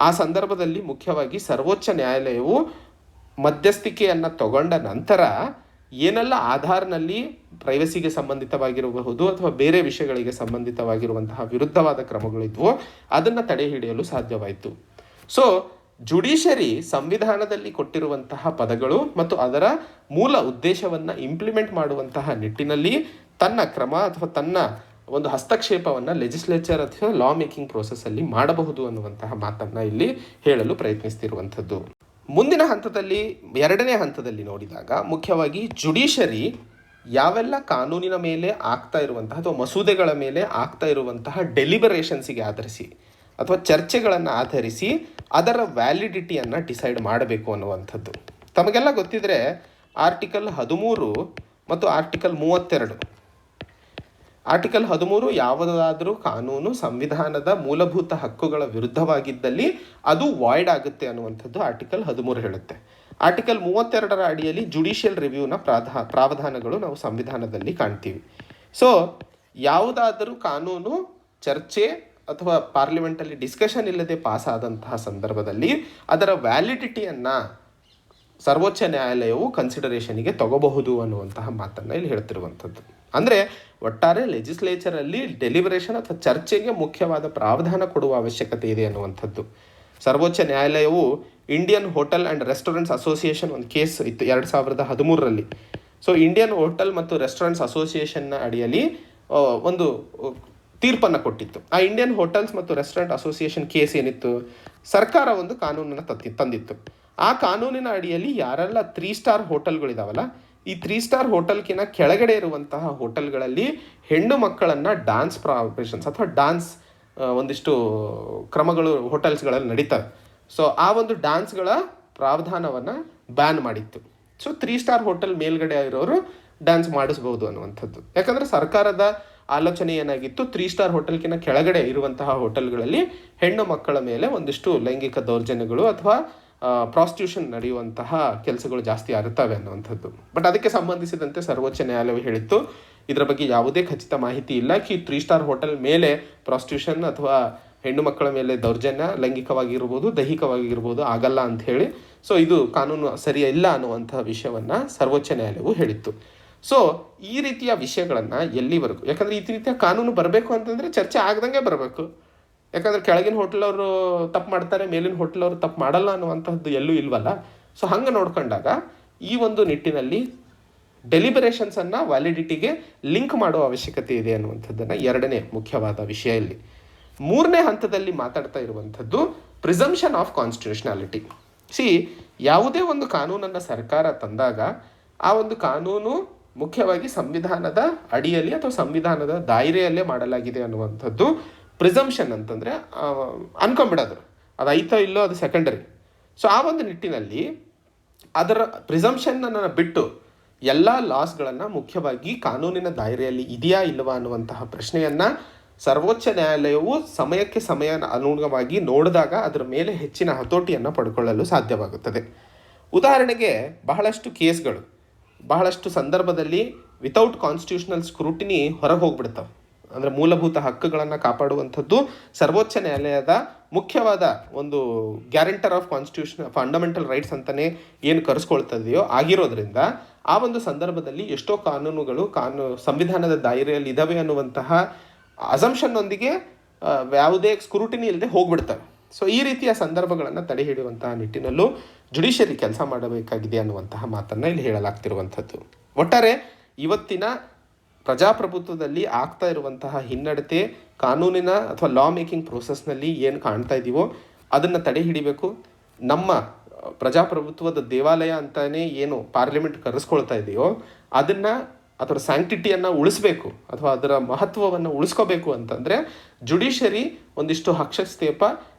[SPEAKER 1] ಆ ಸಂದರ್ಭದಲ್ಲಿ ಮುಖ್ಯವಾಗಿ ಸರ್ವೋಚ್ಚ ನ್ಯಾಯಾಲಯವು ಮಧ್ಯಸ್ಥಿಕೆಯನ್ನು ತಗೊಂಡ ನಂತರ ಏನೆಲ್ಲ ಆಧಾರ್ನಲ್ಲಿ ಪ್ರೈವಸಿಗೆ ಸಂಬಂಧಿತವಾಗಿರಬಹುದು ಅಥವಾ ಬೇರೆ ವಿಷಯಗಳಿಗೆ ಸಂಬಂಧಿತವಾಗಿರುವಂತಹ ವಿರುದ್ಧವಾದ ಕ್ರಮಗಳಿದ್ವೋ ಅದನ್ನು ತಡೆ ಹಿಡಿಯಲು ಸಾಧ್ಯವಾಯಿತು. ಸೊ ಜುಡಿಷರಿ ಸಂವಿಧಾನದಲ್ಲಿ ಕೊಟ್ಟಿರುವಂತಹ ಪದಗಳು ಮತ್ತು ಅದರ ಮೂಲ ಉದ್ದೇಶವನ್ನು ಇಂಪ್ಲಿಮೆಂಟ್ ಮಾಡುವಂತಹ ನಿಟ್ಟಿನಲ್ಲಿ ತನ್ನ ಕ್ರಮ ಅಥವಾ ತನ್ನ ಒಂದು ಹಸ್ತಕ್ಷೇಪವನ್ನು ಲೆಜಿಸ್ಲೇಚರ್ ಅಥವಾ ಲಾ ಮೇಕಿಂಗ್ ಪ್ರೋಸೆಸ್ಸಲ್ಲಿ ಮಾಡಬಹುದು ಅನ್ನುವಂತಹ ಮಾತನ್ನು ಇಲ್ಲಿ ಹೇಳಲು ಪ್ರಯತ್ನಿಸ್ತಿರುವಂಥದ್ದು. ಮುಂದಿನ ಹಂತದಲ್ಲಿ, 2ನೇ ಹಂತದಲ್ಲಿ ನೋಡಿದಾಗ ಮುಖ್ಯವಾಗಿ ಜುಡಿಷರಿ ಯಾವೆಲ್ಲ ಕಾನೂನಿನ ಮೇಲೆ ಆಗ್ತಾ ಇರುವಂತಹ ಅಥವಾ ಮಸೂದೆಗಳ ಮೇಲೆ ಆಗ್ತಾ ಇರುವಂತಹ ಡೆಲಿಬರೇಷನ್ಸಿಗೆ ಆಧರಿಸಿ ಅಥವಾ ಚರ್ಚೆಗಳನ್ನು ಆಧರಿಸಿ ಅದರ ವ್ಯಾಲಿಡಿಟಿಯನ್ನು ಡಿಸೈಡ್ ಮಾಡಬೇಕು ಅನ್ನುವಂಥದ್ದು. ತಮಗೆಲ್ಲ ಗೊತ್ತಿದ್ರೆ ಆರ್ಟಿಕಲ್ 13 ಮತ್ತು ಆರ್ಟಿಕಲ್ 32. ಆರ್ಟಿಕಲ್ 13 ಯಾವುದಾದರೂ ಕಾನೂನು ಸಂವಿಧಾನದ ಮೂಲಭೂತ ಹಕ್ಕುಗಳ ವಿರುದ್ಧವಾಗಿದ್ದಲ್ಲಿ ಅದು ವಾಯ್ಡ್ ಆಗುತ್ತೆ ಅನ್ನುವಂಥದ್ದು ಆರ್ಟಿಕಲ್ 13 ಹೇಳುತ್ತೆ. ಆರ್ಟಿಕಲ್ 32 ಅಡಿಯಲ್ಲಿ ಜುಡಿಷಿಯಲ್ ರಿವ್ಯೂನ ಪ್ರಾವಧಾನಗಳು ನಾವು ಸಂವಿಧಾನದಲ್ಲಿ ಕಾಣ್ತೀವಿ. ಸೊ ಯಾವುದಾದರೂ ಕಾನೂನು ಚರ್ಚೆ ಅಥವಾ ಪಾರ್ಲಿಮೆಂಟಲ್ಲಿ ಡಿಸ್ಕಷನ್ ಇಲ್ಲದೆ ಪಾಸ್ ಆದಂತಹ ಸಂದರ್ಭದಲ್ಲಿ ಅದರ ವ್ಯಾಲಿಡಿಟಿಯನ್ನು ಸರ್ವೋಚ್ಚ ನ್ಯಾಯಾಲಯವು ಕನ್ಸಿಡರೇಷನಿಗೆ ತಗೋಬಹುದು ಅನ್ನುವಂತಹ ಮಾತನ್ನು ಇಲ್ಲಿ ಹೇಳ್ತಿರುವಂಥದ್ದು. ಅಂದರೆ ಒಟ್ಟಾರೆ ಲೆಜಿಸ್ಲೇಚರಲ್ಲಿ ಡೆಲಿಬರೇಷನ್ ಅಥವಾ ಚರ್ಚೆಗೆ ಮುಖ್ಯವಾದ ಪ್ರಾವಧಾನ ಕೊಡುವ ಅವಶ್ಯಕತೆ ಇದೆ ಅನ್ನುವಂಥದ್ದು. ಸರ್ವೋಚ್ಚ ನ್ಯಾಯಾಲಯವು Indian hotel and restaurants association ಒಂದು ಕೇಸ್ ಇತ್ತು 2013ರಲ್ಲಿ. ಸೊ ಇಂಡಿಯನ್ ಹೋಟೆಲ್ ಮತ್ತು ರೆಸ್ಟೋರೆಂಟ್ಸ್ ಅಸೋಸಿಯೇಷನ್ನ ಅಡಿಯಲ್ಲಿ ಒಂದು ತೀರ್ಪನ್ನು ಕೊಟ್ಟಿತ್ತು. ಆ ಇಂಡಿಯನ್ ಹೋಟೆಲ್ಸ್ ಮತ್ತು ರೆಸ್ಟೋರೆಂಟ್ ಅಸೋಸಿಯೇಷನ್ ಕೇಸ್ ಏನಿತ್ತು, ಸರ್ಕಾರ ಒಂದು ಕಾನೂನನ್ನು ತಂದಿತ್ತು. ಆ ಕಾನೂನಿನ ಅಡಿಯಲ್ಲಿ ಯಾರೆಲ್ಲ 3 ಸ್ಟಾರ್ ಹೋಟೆಲ್ಗಳಿದಾವಲ್ಲ, ಈ 3 ಸ್ಟಾರ್ ಹೋಟೆಲ್ಗಿನ ಕೆಳಗಡೆ ಇರುವಂತಹ ಹೋಟೆಲ್ಗಳಲ್ಲಿ ಹೆಣ್ಣು ಮಕ್ಕಳನ್ನು ಡಾನ್ಸ್ ಆಪರೇಷನ್ಸ್ ಅಥವಾ ಡಾನ್ಸ್ ಒಂದಿಷ್ಟು ಕ್ರಮಗಳು ಹೋಟೆಲ್ಸ್ಗಳಲ್ಲಿ ನಡೀತವೆ. ಸೊ ಆ ಒಂದು ಡಾನ್ಸ್ಗಳ ಪ್ರಾವಧಾನವನ್ನು ಬ್ಯಾನ್ ಮಾಡಿತ್ತು. ಸೊ 3 ಸ್ಟಾರ್ ಹೋಟೆಲ್ ಮೇಲ್ಗಡೆ ಇರೋರು ಡ್ಯಾನ್ಸ್ ಮಾಡಿಸ್ಬೋದು ಅನ್ನುವಂಥದ್ದು. ಯಾಕಂದರೆ ಸರ್ಕಾರದ ಆಲೋಚನೆ ಏನಾಗಿತ್ತು, 3 ಸ್ಟಾರ್ ಹೋಟೆಲ್ಗಿನ ಕೆಳಗಡೆ ಇರುವಂತಹ ಹೋಟೆಲ್ಗಳಲ್ಲಿ ಹೆಣ್ಣು ಮಕ್ಕಳ ಮೇಲೆ ಒಂದಿಷ್ಟು ಲೈಂಗಿಕ ದೌರ್ಜನ್ಯಗಳು ಅಥವಾ ಪ್ರಾಸ್ಟಿಟ್ಯೂಷನ್ ನಡೆಯುವಂತಹ ಕೆಲಸಗಳು ಜಾಸ್ತಿ ಆಗುತ್ತವೆ ಅನ್ನುವಂಥದ್ದು. ಬಟ್ ಅದಕ್ಕೆ ಸಂಬಂಧಿಸಿದಂತೆ ಸರ್ವೋಚ್ಚ ನ್ಯಾಯಾಲಯ ಹೇಳಿತ್ತು, ಇದರ ಬಗ್ಗೆ ಯಾವುದೇ ಖಚಿತ ಮಾಹಿತಿ ಇಲ್ಲ ಕಿ 3 ಸ್ಟಾರ್ ಹೋಟೆಲ್ ಮೇಲೆ ಪ್ರಾಸ್ಟಿಟ್ಯೂಷನ್ ಅಥವಾ ಹೆಣ್ಣು ಮಕ್ಕಳ ಮೇಲೆ ದೌರ್ಜನ್ಯ ಲೈಂಗಿಕವಾಗಿರ್ಬೋದು ದೈಹಿಕವಾಗಿರ್ಬೋದು ಆಗಲ್ಲ ಅಂತ ಹೇಳಿ. ಸೊ ಇದು ಕಾನೂನು ಸರಿಯಿಲ್ಲ ಅನ್ನುವಂತಹ ವಿಷಯವನ್ನು ಸರ್ವೋಚ್ಚ ನ್ಯಾಯಾಲಯವು ಹೇಳಿತ್ತು. ಸೊ ಈ ರೀತಿಯ ವಿಷಯಗಳನ್ನು ಎಲ್ಲಿವರೆಗೂ, ಯಾಕಂದರೆ ಈ ರೀತಿಯ ಕಾನೂನು ಬರಬೇಕು ಅಂತಂದರೆ ಚರ್ಚೆ ಆಗದಂಗೆ ಬರಬೇಕು. ಯಾಕಂದರೆ ಕೆಳಗಿನ ಹೋಟೆಲವರು ತಪ್ಪು ಮಾಡ್ತಾರೆ, ಮೇಲಿನ ಹೋಟೆಲವರು ತಪ್ಪು ಮಾಡಲ್ಲ ಅನ್ನುವಂಥದ್ದು ಎಲ್ಲೂ ಇಲ್ವಲ್ಲ. ಸೊ ಹಂಗೆ ನೋಡ್ಕೊಂಡಾಗ ಈ ಒಂದು ನಿಟ್ಟಿನಲ್ಲಿ ಡೆಲಿಬರೇಷನ್ಸನ್ನು ವ್ಯಾಲಿಡಿಟಿಗೆ ಲಿಂಕ್ ಮಾಡುವ ಅವಶ್ಯಕತೆ ಇದೆ ಅನ್ನುವಂಥದ್ದನ್ನು 2ನೇ ಮುಖ್ಯವಾದ ವಿಷಯ ಇಲ್ಲಿ. 3ನೇ ಹಂತದಲ್ಲಿ ಮಾತಾಡ್ತಾ ಇರುವಂಥದ್ದು ಪ್ರಿಸಂಪ್ಷನ್ ಆಫ್ ಕಾನ್ಸ್ಟಿಟ್ಯೂಷನಾಲಿಟಿ. ಯಾವುದೇ ಒಂದು ಕಾನೂನನ್ನು ಸರ್ಕಾರ ತಂದಾಗ ಆ ಒಂದು ಕಾನೂನು ಮುಖ್ಯವಾಗಿ ಸಂವಿಧಾನದ ಅಡಿಯಲ್ಲಿ ಅಥವಾ ಸಂವಿಧಾನದ ದಾಯಿರೆಯಲ್ಲೇ ಮಾಡಲಾಗಿದೆ ಅನ್ನುವಂಥದ್ದು ಪ್ರಿಸಂಪ್ಷನ್ ಅಂತಂದರೆ ಅನ್ಕೊಂಬಿಡೋದು, ಅದು ಐತೋ ಇಲ್ಲೋ ಅದು ಸೆಕೆಂಡರಿ. ಸೊ ಆ ಒಂದು ನಿಟ್ಟಿನಲ್ಲಿ ಅದರ ಪ್ರಿಸಂಪ್ಷನ್ನನ್ನು ಬಿಟ್ಟು ಎಲ್ಲ ಲಾಸ್ಗಳನ್ನು ಮುಖ್ಯವಾಗಿ ಕಾನೂನಿನ ದಾಯಿರೆಯಲ್ಲಿ ಇದೆಯಾ ಇಲ್ಲವಾ ಅನ್ನುವಂತಹ ಪ್ರಶ್ನೆಯನ್ನು ಸರ್ವೋಚ್ಚ ನ್ಯಾಯಾಲಯವು ಸಮಯಕ್ಕೆ ಸಮಯ ಅನುಗುಣವಾಗಿ ನೋಡಿದಾಗ ಅದರ ಮೇಲೆ ಹೆಚ್ಚಿನ ಹತೋಟಿಯನ್ನು ಪಡ್ಕೊಳ್ಳಲು ಸಾಧ್ಯವಾಗುತ್ತದೆ. ಉದಾಹರಣೆಗೆ ಬಹಳಷ್ಟು ಕೇಸ್ಗಳು, ಬಹಳಷ್ಟು ಸಂದರ್ಭದಲ್ಲಿ ವಿತೌಟ್ ಕಾನ್ಸ್ಟಿಟ್ಯೂಷನಲ್ ಸ್ಕ್ರೂಟಿನಿ ಹೊರಗೆ ಹೋಗ್ಬಿಡ್ತಾವೆ. ಅಂದರೆ ಮೂಲಭೂತ ಹಕ್ಕುಗಳನ್ನು ಕಾಪಾಡುವಂಥದ್ದು ಸರ್ವೋಚ್ಚ ನ್ಯಾಯಾಲಯದ ಮುಖ್ಯವಾದ ಒಂದು guarantor of constitution fundamental rights ಅಂತಲೇ ಏನು ಕರೆಸ್ಕೊಳ್ತದೆಯೋ ಆಗಿರೋದ್ರಿಂದ ಆ ಒಂದು ಸಂದರ್ಭದಲ್ಲಿ ಎಷ್ಟೋ ಕಾನೂನುಗಳು ಸಂವಿಧಾನದ ದಾಯರೆಯಲ್ಲಿ ಇದ್ದಾವೆ ಅನ್ನುವಂತಹ ಅಸಂಪ್ಷನ್ನೊಂದಿಗೆ ಯಾವುದೇ ಸ್ಕ್ರೂಟಿನಿ ಇಲ್ಲದೆ ಹೋಗ್ಬಿಡ್ತವೆ. ಸೊ ಈ ರೀತಿಯ ಸಂದರ್ಭಗಳನ್ನು ತಡೆ ಹಿಡಿಯುವಂತಹ ನಿಟ್ಟಿನಲ್ಲೂ ಜುಡಿಷಿಯರಿ ಕೆಲಸ ಮಾಡಬೇಕಾಗಿದೆ ಅನ್ನುವಂತಹ ಮಾತನ್ನು ಇಲ್ಲಿ ಹೇಳಲಾಗ್ತಿರುವಂಥದ್ದು. ಒಟ್ಟಾರೆ ಇವತ್ತಿನ ಪ್ರಜಾಪ್ರಭುತ್ವದಲ್ಲಿ ಆಗ್ತಾ ಇರುವಂತಹ ಹಿನ್ನಡತೆ ಕಾನೂನಿನ ಅಥವಾ ಲಾ ಮೇಕಿಂಗ್ ಪ್ರೋಸೆಸ್ನಲ್ಲಿ ಏನು ಕಾಣ್ತಾ ಇದ್ದೀವೋ ಅದನ್ನು ತಡೆ ಹಿಡಿಬೇಕು. ನಮ್ಮ ಪ್ರಜಾಪ್ರಭುತ್ವದ ದೇವಾಲಯ ಅಂತಲೇ ಏನು ಪಾರ್ಲಿಮೆಂಟ್ ಕರೆಸ್ಕೊಳ್ತಾ ಇದೆಯೋ ಅದನ್ನು ಅದರ ಸ್ಯಾಂಕ್ಟಿಟಿಯನ್ನು ಉಳಿಸ್ಬೇಕು ಅಥವಾ ಅದರ ಮಹತ್ವವನ್ನು ಉಳಿಸ್ಕೋಬೇಕು ಅಂತಂದರೆ ಜುಡಿಷರಿ ಒಂದಿಷ್ಟು ಹಸ್ತಕ್ಷೇಪ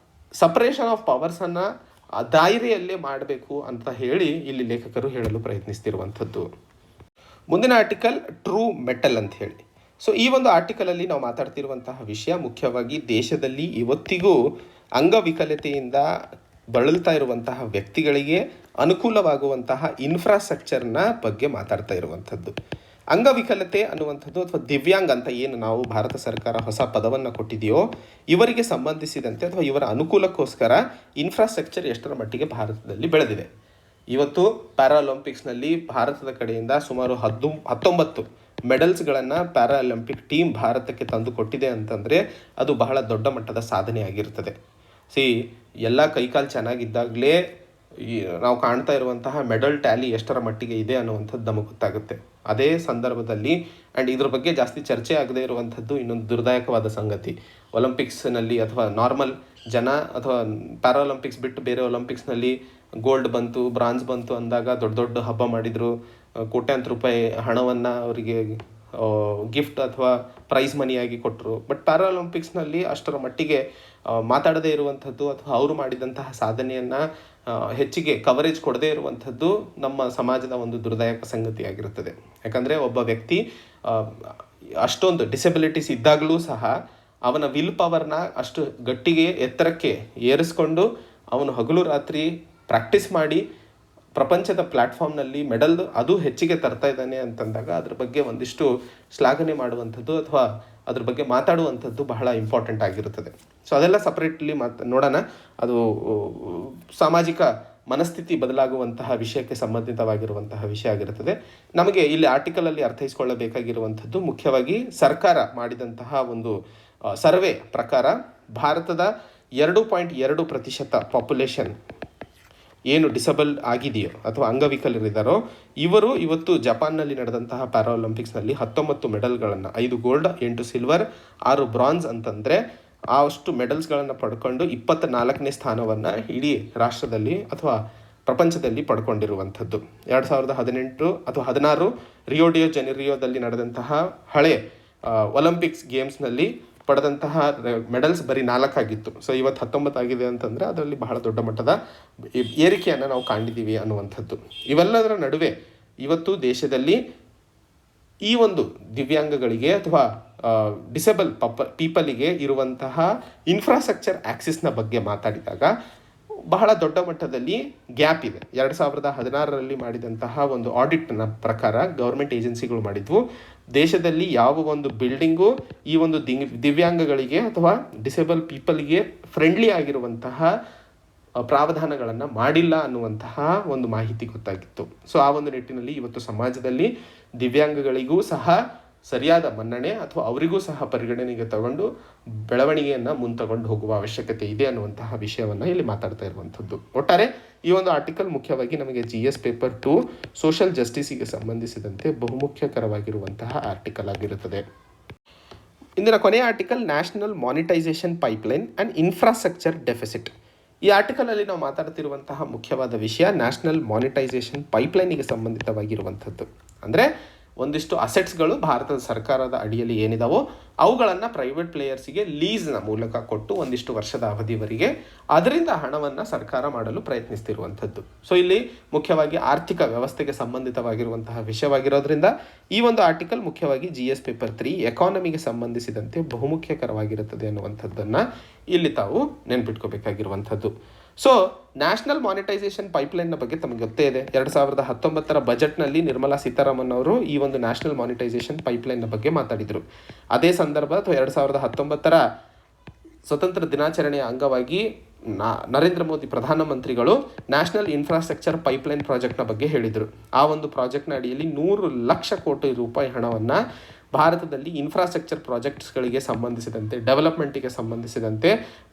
[SPEAKER 1] ಸಪರೇಷನ್ ಆಫ್ ಪವರ್ಸನ್ನು ದಾಯರೆಯಲ್ಲೇ ಮಾಡಬೇಕು ಅಂತ ಹೇಳಿ ಇಲ್ಲಿ ಲೇಖಕರು ಹೇಳಲು ಪ್ರಯತ್ನಿಸ್ತಿರುವಂಥದ್ದು. ಮುಂದಿನ ಆರ್ಟಿಕಲ್ ಟ್ರೂ ಮೆಟಲ್ ಅಂತ ಹೇಳಿ. ಸೊ ಈ ಒಂದು ಆರ್ಟಿಕಲಲ್ಲಿ ನಾವು ಮಾತಾಡ್ತಿರುವಂತಹ ವಿಷಯ ಮುಖ್ಯವಾಗಿ ದೇಶದಲ್ಲಿ ಇವತ್ತಿಗೂ ಅಂಗವಿಕಲತೆಯಿಂದ ಬಳಲ್ತಾ ಇರುವಂತಹ ವ್ಯಕ್ತಿಗಳಿಗೆ ಅನುಕೂಲವಾಗುವಂತಹ ಇನ್ಫ್ರಾಸ್ಟ್ರಕ್ಚರ್ನ ಬಗ್ಗೆ ಮಾತಾಡ್ತಾ ಇರುವಂಥದ್ದು. ಅಂಗವಿಕಲತೆ ಅನ್ನುವಂಥದ್ದು ಅಥವಾ ದಿವ್ಯಾಂಗ ಅಂತ ಏನು ನಾವು ಭಾರತ ಸರ್ಕಾರ ಹೊಸ ಪದವನ್ನು ಕೊಟ್ಟಿದೆಯೋ ಇವರಿಗೆ ಸಂಬಂಧಿಸಿದಂತೆ ಅಥವಾ ಇವರ ಅನುಕೂಲಕ್ಕೋಸ್ಕರ ಇನ್ಫ್ರಾಸ್ಟ್ರಕ್ಚರ್ ಎಷ್ಟರ ಮಟ್ಟಿಗೆ ಭಾರತದಲ್ಲಿ ಬೆಳೆದಿದೆ. ಇವತ್ತು ಪ್ಯಾರಾಒಲಿಂಪಿಕ್ಸ್ನಲ್ಲಿ ಭಾರತದ ಕಡೆಯಿಂದ ಸುಮಾರು 19 ಮೆಡಲ್ಸ್ಗಳನ್ನು ಪ್ಯಾರಾಒಲಿಂಪಿಕ್ ಟೀಮ್ ಭಾರತಕ್ಕೆ ತಂದು ಕೊಟ್ಟಿದೆ ಅಂತಂದರೆ ಅದು ಬಹಳ ದೊಡ್ಡ ಮಟ್ಟದ ಸಾಧನೆ ಆಗಿರ್ತದೆ. ಎಲ್ಲ ಕೈಕಾಲು ಚೆನ್ನಾಗಿದ್ದಾಗಲೇ ನಾವು ಕಾಣ್ತಾ ಇರುವಂತಹ ಮೆಡಲ್ ಟ್ಯಾಲಿ ಎಷ್ಟರ ಮಟ್ಟಿಗೆ ಇದೆ ಅನ್ನುವಂಥದ್ದು ನಮಗೆ ಗೊತ್ತಾಗುತ್ತೆ. ಅದೇ ಸಂದರ್ಭದಲ್ಲಿ ಆ್ಯಂಡ್ ಇದ್ರ ಬಗ್ಗೆ ಜಾಸ್ತಿ ಚರ್ಚೆ ಆಗದೇ ಇರುವಂಥದ್ದು ಇನ್ನೊಂದು ದುರ್ದಾಯಕವಾದ ಸಂಗತಿ, ಒಲಿಂಪಿಕ್ಸ್ನಲ್ಲಿ ಅಥವಾ ನಾರ್ಮಲ್ ಜನ ಅಥವಾ ಪ್ಯಾರಾಒಲಿಂಪಿಕ್ಸ್ ಬಿಟ್ಟು ಬೇರೆ ಒಲಿಂಪಿಕ್ಸ್ನಲ್ಲಿ ಗೋಲ್ಡ್ ಬಂತು, ಬ್ರಾಂಜ್ ಬಂತು ಅಂದಾಗ ದೊಡ್ಡ ದೊಡ್ಡ ಹಬ್ಬ ಮಾಡಿದರು, ಕೋಟ್ಯಾಂತರ ರೂಪಾಯಿ ಹಣವನ್ನು ಅವರಿಗೆ ಗಿಫ್ಟ್ ಅಥವಾ ಪ್ರೈಸ್ ಮನಿಯಾಗಿ ಕೊಟ್ಟರು. ಬಟ್ ಪ್ಯಾರಾಒಲಿಂಪಿಕ್ಸ್ನಲ್ಲಿ ಅಷ್ಟರ ಮಟ್ಟಿಗೆ ಮಾತಾಡದೇ ಇರುವಂಥದ್ದು ಅಥವಾ ಅವರು ಮಾಡಿದಂತಹ ಸಾಧನೆಯನ್ನು ಹೆಚ್ಚಿಗೆ ಕವರೇಜ್ ಕೊಡದೇ ಇರುವಂಥದ್ದು ನಮ್ಮ ಸಮಾಜದ ಒಂದು ದುರ್ದಾಯಕ ಸಂಗತಿಯಾಗಿರುತ್ತದೆ. ಯಾಕಂದರೆ ಒಬ್ಬ ವ್ಯಕ್ತಿ ಅಷ್ಟೊಂದು ಡಿಸೆಬಿಲಿಟೀಸ್ ಇದ್ದಾಗಲೂ ಸಹ ಅವನ ವಿಲ್ ಪವರ್ನ ಅಷ್ಟು ಗಟ್ಟಿಗೆ ಎತ್ತರಕ್ಕೆ ಏರಿಸ್ಕೊಂಡು ಅವನು ಹಗಲು ರಾತ್ರಿ ಪ್ರಾಕ್ಟೀಸ್ ಮಾಡಿ ಪ್ರಪಂಚದ ಪ್ಲ್ಯಾಟ್ಫಾರ್ಮ್ನಲ್ಲಿ ಮೆಡಲ್ ಅದು ಹೆಚ್ಚಿಗೆ ತರ್ತಾ ಇದ್ದಾನೆ ಅಂತಂದಾಗ ಅದ್ರ ಬಗ್ಗೆ ಒಂದಿಷ್ಟು ಶ್ಲಾಘನೆ ಮಾಡುವಂಥದ್ದು ಅಥವಾ ಅದ್ರ ಬಗ್ಗೆ ಮಾತಾಡುವಂಥದ್ದು ಬಹಳ ಇಂಪಾರ್ಟೆಂಟ್ ಆಗಿರುತ್ತದೆ. ಸೊ ಅದೆಲ್ಲ ಸಪ್ರೇಟ್ಲಿ ನೋಡೋಣ. ಅದು ಸಾಮಾಜಿಕ ಮನಸ್ಥಿತಿ ಬದಲಾಗುವಂತಹ ವಿಷಯಕ್ಕೆ ಸಂಬಂಧಿತವಾಗಿರುವಂತಹ ವಿಷಯ ಆಗಿರುತ್ತದೆ. ನಮಗೆ ಇಲ್ಲಿ ಆರ್ಟಿಕಲಲ್ಲಿ ಅರ್ಥೈಸಿಕೊಳ್ಳಬೇಕಾಗಿರುವಂಥದ್ದು ಮುಖ್ಯವಾಗಿ ಸರ್ಕಾರ ಮಾಡಿದಂತಹ ಒಂದು ಸರ್ವೆ ಪ್ರಕಾರ ಭಾರತದ 2.2% ಪಾಪ್ಯುಲೇಷನ್ ಏನು ಡಿಸಬಲ್ ಆಗಿದೆಯೋ ಅಥವಾ ಅಂಗವಿಕಲರಿದ್ದಾರೋ ಇವರು ಇವತ್ತು ಜಪಾನ್ನಲ್ಲಿ ನಡೆದಂತಹ ಪ್ಯಾರಾಒಲಿಂಪಿಕ್ಸ್ನಲ್ಲಿ 19 ಮೆಡಲ್ಗಳನ್ನು 5 ಗೋಲ್ಡ್ 8 ಸಿಲ್ವರ್ 6 ಬ್ರಾಂಜ್ ಅಂತಂದರೆ ಅಷ್ಟು ಮೆಡಲ್ಸ್ಗಳನ್ನು ಪಡ್ಕೊಂಡು 24ನೇ ಸ್ಥಾನವನ್ನು ಇಡೀ ರಾಷ್ಟ್ರದಲ್ಲಿ ಅಥವಾ ಪ್ರಪಂಚದಲ್ಲಿ ಪಡ್ಕೊಂಡಿರುವಂಥದ್ದು. 2018 ಅಥವಾ 16 ರಿಯೋ ಡಿ ಜನರಿಯೋದಲ್ಲಿ ನಡೆದಂತಹ ಹಳೆ ಒಲಿಂಪಿಕ್ಸ್ ಗೇಮ್ಸ್ನಲ್ಲಿ ಪಡೆದಂತಹ ಮೆಡಲ್ಸ್ ಬರೀ 4 ಆಗಿತ್ತು. ಸೊ ಇವತ್ತು 19 ಆಗಿದೆ ಅಂತಂದರೆ ಅದರಲ್ಲಿ ಬಹಳ ದೊಡ್ಡ ಮಟ್ಟದ ಏರಿಕೆಯನ್ನು ನಾವು ಕಾಣಿದ್ದೀವಿ ಅನ್ನುವಂಥದ್ದು. ಇವೆಲ್ಲದರ ನಡುವೆ ಇವತ್ತು ದೇಶದಲ್ಲಿ ಈ ಒಂದು ದಿವ್ಯಾಂಗಗಳಿಗೆ ಅಥವಾ ಡಿಸೇಬಲ್ ಪೀಪಲಿಗೆ ಇರುವಂತಹ ಇನ್ಫ್ರಾಸ್ಟ್ರಕ್ಚರ್ ಆಕ್ಸಿಸ್ನ ಬಗ್ಗೆ ಮಾತಾಡಿದಾಗ ಬಹಳ ದೊಡ್ಡ ಮಟ್ಟದಲ್ಲಿ ಗ್ಯಾಪ್ ಇದೆ. 2016ರಲ್ಲಿ ಮಾಡಿದಂತಹ ಒಂದು ಆಡಿಟ್ನ ಪ್ರಕಾರ ಗೌರ್ಮೆಂಟ್ ಏಜೆನ್ಸಿಗಳು ಮಾಡಿದ್ವು, ದೇಶದಲ್ಲಿ ಯಾವ ಒಂದು ಬಿಲ್ಡಿಂಗು ಈ ಒಂದು ದಿವ್ಯಾಂಗಗಳಿಗೆ ಅಥವಾ ಡಿಸೇಬಲ್ ಪೀಪಲ್ಗೆ ಫ್ರೆಂಡ್ಲಿ ಆಗಿರುವಂತಹ ಪ್ರಾವಧಾನಗಳನ್ನು ಮಾಡಿಲ್ಲ ಅನ್ನುವಂತಹ ಒಂದು ಮಾಹಿತಿ ಗೊತ್ತಾಗಿತ್ತು. ಸೊ ಆ ಒಂದು ನಿಟ್ಟಿನಲ್ಲಿ ಇವತ್ತು ಸಮಾಜದಲ್ಲಿ ದಿವ್ಯಾಂಗಗಳಿಗೂ ಸಹ ಸರಿಯಾದ ಮನ್ನಣೆ ಅಥವಾ ಅವರಿಗೂ ಸಹ ಪರಿಗಣನೆಗೆ ತಗೊಂಡು ಬೆಳವಣಿಗೆಯನ್ನು ಮುಂತಗೊಂಡು ಹೋಗುವ ಅವಶ್ಯಕತೆ ಇದೆ ಅನ್ನುವಂತಹ ವಿಷಯವನ್ನು ಇಲ್ಲಿ ಮಾತಾಡ್ತಾ ಇರುವಂಥದ್ದು. ಒಟ್ಟಾರೆ ಈ ಒಂದು ಆರ್ಟಿಕಲ್ ಮುಖ್ಯವಾಗಿ ನಮಗೆ GS ಪೇಪರ್ 2 ಸೋಷಿಯಲ್ ಜಸ್ಟಿಸಿಗೆ ಸಂಬಂಧಿಸಿದಂತೆ ಬಹುಮುಖ್ಯಕರವಾಗಿರುವಂತಹ ಆರ್ಟಿಕಲ್ ಆಗಿರುತ್ತದೆ. ಇಂದಿನ ಕೊನೆಯ article national monetisation pipeline and infrastructure deficit. ಈ ಆರ್ಟಿಕಲಲ್ಲಿ ನಾವು ಮಾತಾಡ್ತಿರುವಂತಹ ಮುಖ್ಯವಾದ ವಿಷಯ ನ್ಯಾಷನಲ್ ಮಾನಿಟೈಸೇಷನ್ ಪೈಪ್ಲೈನಿಗೆ ಸಂಬಂಧಿತವಾಗಿರುವಂಥದ್ದು. ಅಂದರೆ ಒಂದಿಷ್ಟು ಅಸೆಟ್ಸ್ಗಳು ಭಾರತದ ಸರ್ಕಾರದ ಅಡಿಯಲ್ಲಿ ಏನಿದಾವೋ ಅವುಗಳನ್ನು ಪ್ರೈವೇಟ್ ಪ್ಲೇಯರ್ಸಿಗೆ ಲೀಸ್ನ ಮೂಲಕ ಕೊಟ್ಟು ಒಂದಿಷ್ಟು ವರ್ಷದ ಅವಧಿವರೆಗೆ ಅದರಿಂದ ಹಣವನ್ನು ಸರ್ಕಾರ ಮಾಡಲು ಪ್ರಯತ್ನಿಸ್ತಿರುವಂಥದ್ದು. ಸೊ ಇಲ್ಲಿ ಮುಖ್ಯವಾಗಿ ಆರ್ಥಿಕ ವ್ಯವಸ್ಥೆಗೆ ಸಂಬಂಧಿತವಾಗಿರುವಂತಹ ವಿಷಯವಾಗಿರೋದ್ರಿಂದ ಈ ಒಂದು ಆರ್ಟಿಕಲ್ ಮುಖ್ಯವಾಗಿ GS ಪೇಪರ್ 3 ಎಕಾನಮಿಗೆ ಸಂಬಂಧಿಸಿದಂತೆ ಬಹುಮುಖ್ಯಕರವಾಗಿರುತ್ತದೆ ಅನ್ನುವಂಥದ್ದನ್ನು ಇಲ್ಲಿ ತಾವು ನೆನ್ಪಿಟ್ಕೋಬೇಕಾಗಿರುವಂಥದ್ದು. ಸೊ ನ್ಯಾಷನಲ್ ಮಾನಿಟೈಸೇಷನ್ ಪೈಪ್ಲೈನ್ನ ಬಗ್ಗೆ ತಮಗೆ ಗೊತ್ತೇ ಇದೆ. 2019 ಬಜೆಟ್ನಲ್ಲಿ ನಿರ್ಮಲಾ ಸೀತಾರಾಮನ್ ಅವರು ಈ ಒಂದು ನ್ಯಾಷನಲ್ ಮಾನಿಟೈಸೇಷನ್ ಪೈಪ್ಲೈನ್ನ ಬಗ್ಗೆ ಮಾತಾಡಿದರು. ಅದೇ ಸಂದರ್ಭ ಅಥವಾ 2019 ಸ್ವತಂತ್ರ ದಿನಾಚರಣೆಯ ಅಂಗವಾಗಿ ನರೇಂದ್ರ ಮೋದಿ ಪ್ರಧಾನಮಂತ್ರಿಗಳು ನ್ಯಾಷನಲ್ ಇನ್ಫ್ರಾಸ್ಟ್ರಕ್ಚರ್ ಪೈಪ್ಲೈನ್ ಪ್ರಾಜೆಕ್ಟ್ನ ಬಗ್ಗೆ ಹೇಳಿದರು. ಆ ಒಂದು ಪ್ರಾಜೆಕ್ಟ್ನ ಅಡಿಯಲ್ಲಿ 100 ಲಕ್ಷ ಕೋಟಿ ರೂಪಾಯಿ ಹಣವನ್ನು ಭಾರತದಲ್ಲಿ ಇನ್ಫ್ರಾಸ್ಟ್ರಕ್ಚರ್ ಪ್ರಾಜೆಕ್ಟ್ಸ್ಗಳಿಗೆ ಸಂಬಂಧಿಸಿದಂತೆ, ಡೆವಲಪ್ಮೆಂಟಿಗೆ ಸಂಬಂಧಿಸಿದಂತೆ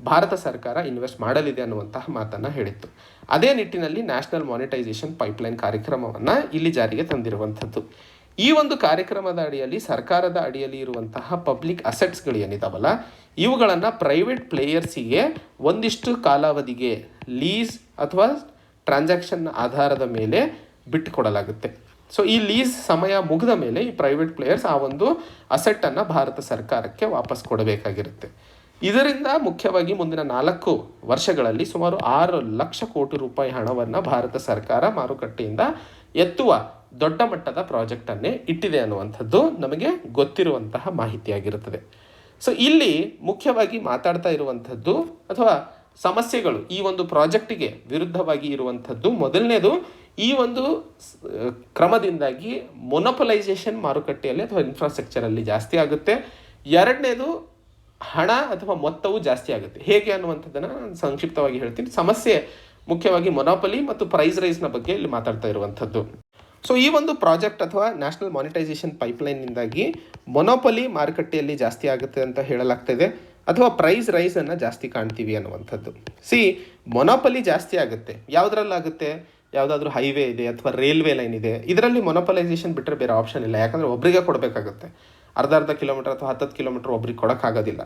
[SPEAKER 1] ಭಾರತ ಸರ್ಕಾರ ಇನ್ವೆಸ್ಟ್ ಮಾಡಲಿದೆ ಅನ್ನುವಂತಹ ಮಾತನ್ನು ಹೇಳಿತ್ತು. ಅದೇ ನಿಟ್ಟಿನಲ್ಲಿ ನ್ಯಾಷನಲ್ ಮಾನಿಟೈಸೇಷನ್ ಪೈಪ್ಲೈನ್ ಕಾರ್ಯಕ್ರಮವನ್ನು ಇಲ್ಲಿ ಜಾರಿಗೆ ತಂದಿರುವಂಥದ್ದು. ಈ ಒಂದು ಕಾರ್ಯಕ್ರಮದ ಅಡಿಯಲ್ಲಿ ಸರ್ಕಾರದ ಅಡಿಯಲ್ಲಿ ಇರುವಂತಹ ಪಬ್ಲಿಕ್ ಅಸೆಟ್ಸ್ಗಳು ಏನಿದಾವಲ್ಲ, ಇವುಗಳನ್ನು ಪ್ರೈವೇಟ್ ಪ್ಲೇಯರ್ಸಿಗೆ ಒಂದಿಷ್ಟು ಕಾಲಾವಧಿಗೆ ಲೀಸ್ ಅಥವಾ ಟ್ರಾನ್ಸಾಕ್ಷನ್ ಆಧಾರದ ಮೇಲೆ ಬಿಟ್ಟುಕೊಡಲಾಗುತ್ತೆ. ಸೊ ಈ ಲೀಸ್ ಸಮಯ ಮುಗಿದ ಮೇಲೆ ಈ ಪ್ರೈವೇಟ್ ಪ್ಲೇಯರ್ಸ್ ಆ ಒಂದು ಅಸೆಟ್ಟನ್ನು ಭಾರತ ಸರ್ಕಾರಕ್ಕೆ ವಾಪಸ್ ಕೊಡಬೇಕಾಗಿರುತ್ತೆ. ಇದರಿಂದ ಮುಖ್ಯವಾಗಿ ಮುಂದಿನ 4 ವರ್ಷಗಳಲ್ಲಿ ಸುಮಾರು 6 ಲಕ್ಷ ಕೋಟಿ ರೂಪಾಯಿ ಹಣವನ್ನು ಭಾರತ ಸರ್ಕಾರ ಮಾರುಕಟ್ಟೆಯಿಂದ ಎತ್ತುವ ದೊಡ್ಡ ಮಟ್ಟದ ಪ್ರಾಜೆಕ್ಟನ್ನೇ ಇಟ್ಟಿದೆ ಅನ್ನುವಂಥದ್ದು ನಮಗೆ ಗೊತ್ತಿರುವಂತಹ ಮಾಹಿತಿಯಾಗಿರುತ್ತದೆ. ಸೊ ಇಲ್ಲಿ ಮುಖ್ಯವಾಗಿ ಮಾತಾಡ್ತಾ ಇರುವಂಥದ್ದು ಅಥವಾ ಸಮಸ್ಯೆಗಳು ಈ ಒಂದು ಪ್ರಾಜೆಕ್ಟಿಗೆ ವಿರುದ್ಧವಾಗಿ ಇರುವಂಥದ್ದು, ಮೊದಲನೇದು ಈ ಒಂದು ಕ್ರಮದಿಂದಾಗಿ ಮೊನೊಪಲೈಸೇಷನ್ ಮಾರುಕಟ್ಟೆಯಲ್ಲಿ ಅಥವಾ ಇನ್ಫ್ರಾಸ್ಟ್ರಕ್ಚರಲ್ಲಿ ಜಾಸ್ತಿ ಆಗುತ್ತೆ. ಎರಡನೇದು ಹಣ ಅಥವಾ ಮೊತ್ತವು ಜಾಸ್ತಿ ಆಗುತ್ತೆ. ಹೇಗೆ ಅನ್ನುವಂಥದ್ದನ್ನು ನಾನು ಸಂಕ್ಷಿಪ್ತವಾಗಿ ಹೇಳ್ತೀನಿ. ಸಮಸ್ಯೆ ಮುಖ್ಯವಾಗಿ ಮೊನೊಪಲಿ ಮತ್ತು ಪ್ರೈಸ್ ರೈಸ್ನ ಬಗ್ಗೆ ಇಲ್ಲಿ ಮಾತಾಡ್ತಾ ಇರುವಂಥದ್ದು. ಸೊ ಈ ಒಂದು ಪ್ರಾಜೆಕ್ಟ್ ಅಥವಾ ನ್ಯಾಷನಲ್ ಮಾನಿಟೈಸೇಷನ್ ಪೈಪ್ಲೈನ್ನಿಂದಾಗಿ ಮೊನೊಪಲಿ ಮಾರುಕಟ್ಟೆಯಲ್ಲಿ ಜಾಸ್ತಿ ಆಗುತ್ತೆ ಅಂತ ಹೇಳಲಾಗ್ತದೆ, ಅಥವಾ ಪ್ರೈಸ್ ರೈಸನ್ನು ಜಾಸ್ತಿ ಕಾಣ್ತೀವಿ ಅನ್ನುವಂಥದ್ದು. ಮೊನೊಪಲಿ ಜಾಸ್ತಿ ಆಗುತ್ತೆ. ಯಾವುದ್ರಲ್ಲಾಗುತ್ತೆ? ಯಾವುದಾದ್ರೂ ಹೈವೇ ಇದೆ ಅಥವಾ ರೈಲ್ವೆ ಲೈನ್ ಇದೆ, ಇದರಲ್ಲಿ ಮೊನೊಪಲೈಸೇಷನ್ ಬಿಟ್ಟರೆ ಬೇರೆ ಆಪ್ಷನ್ ಇಲ್ಲ. ಯಾಕಂದರೆ ಒಬ್ಬರಿಗೆ ಕೊಡಬೇಕಾಗುತ್ತೆ. ಅರ್ಧ ಕಿಲೋಮೀಟರ್ ಅಥವಾ 10 ಕಿಲೋಮೀಟರ್ ಒಬ್ರಿಗೆ ಕೊಡೋಕ್ಕಾಗೋದಿಲ್ಲ.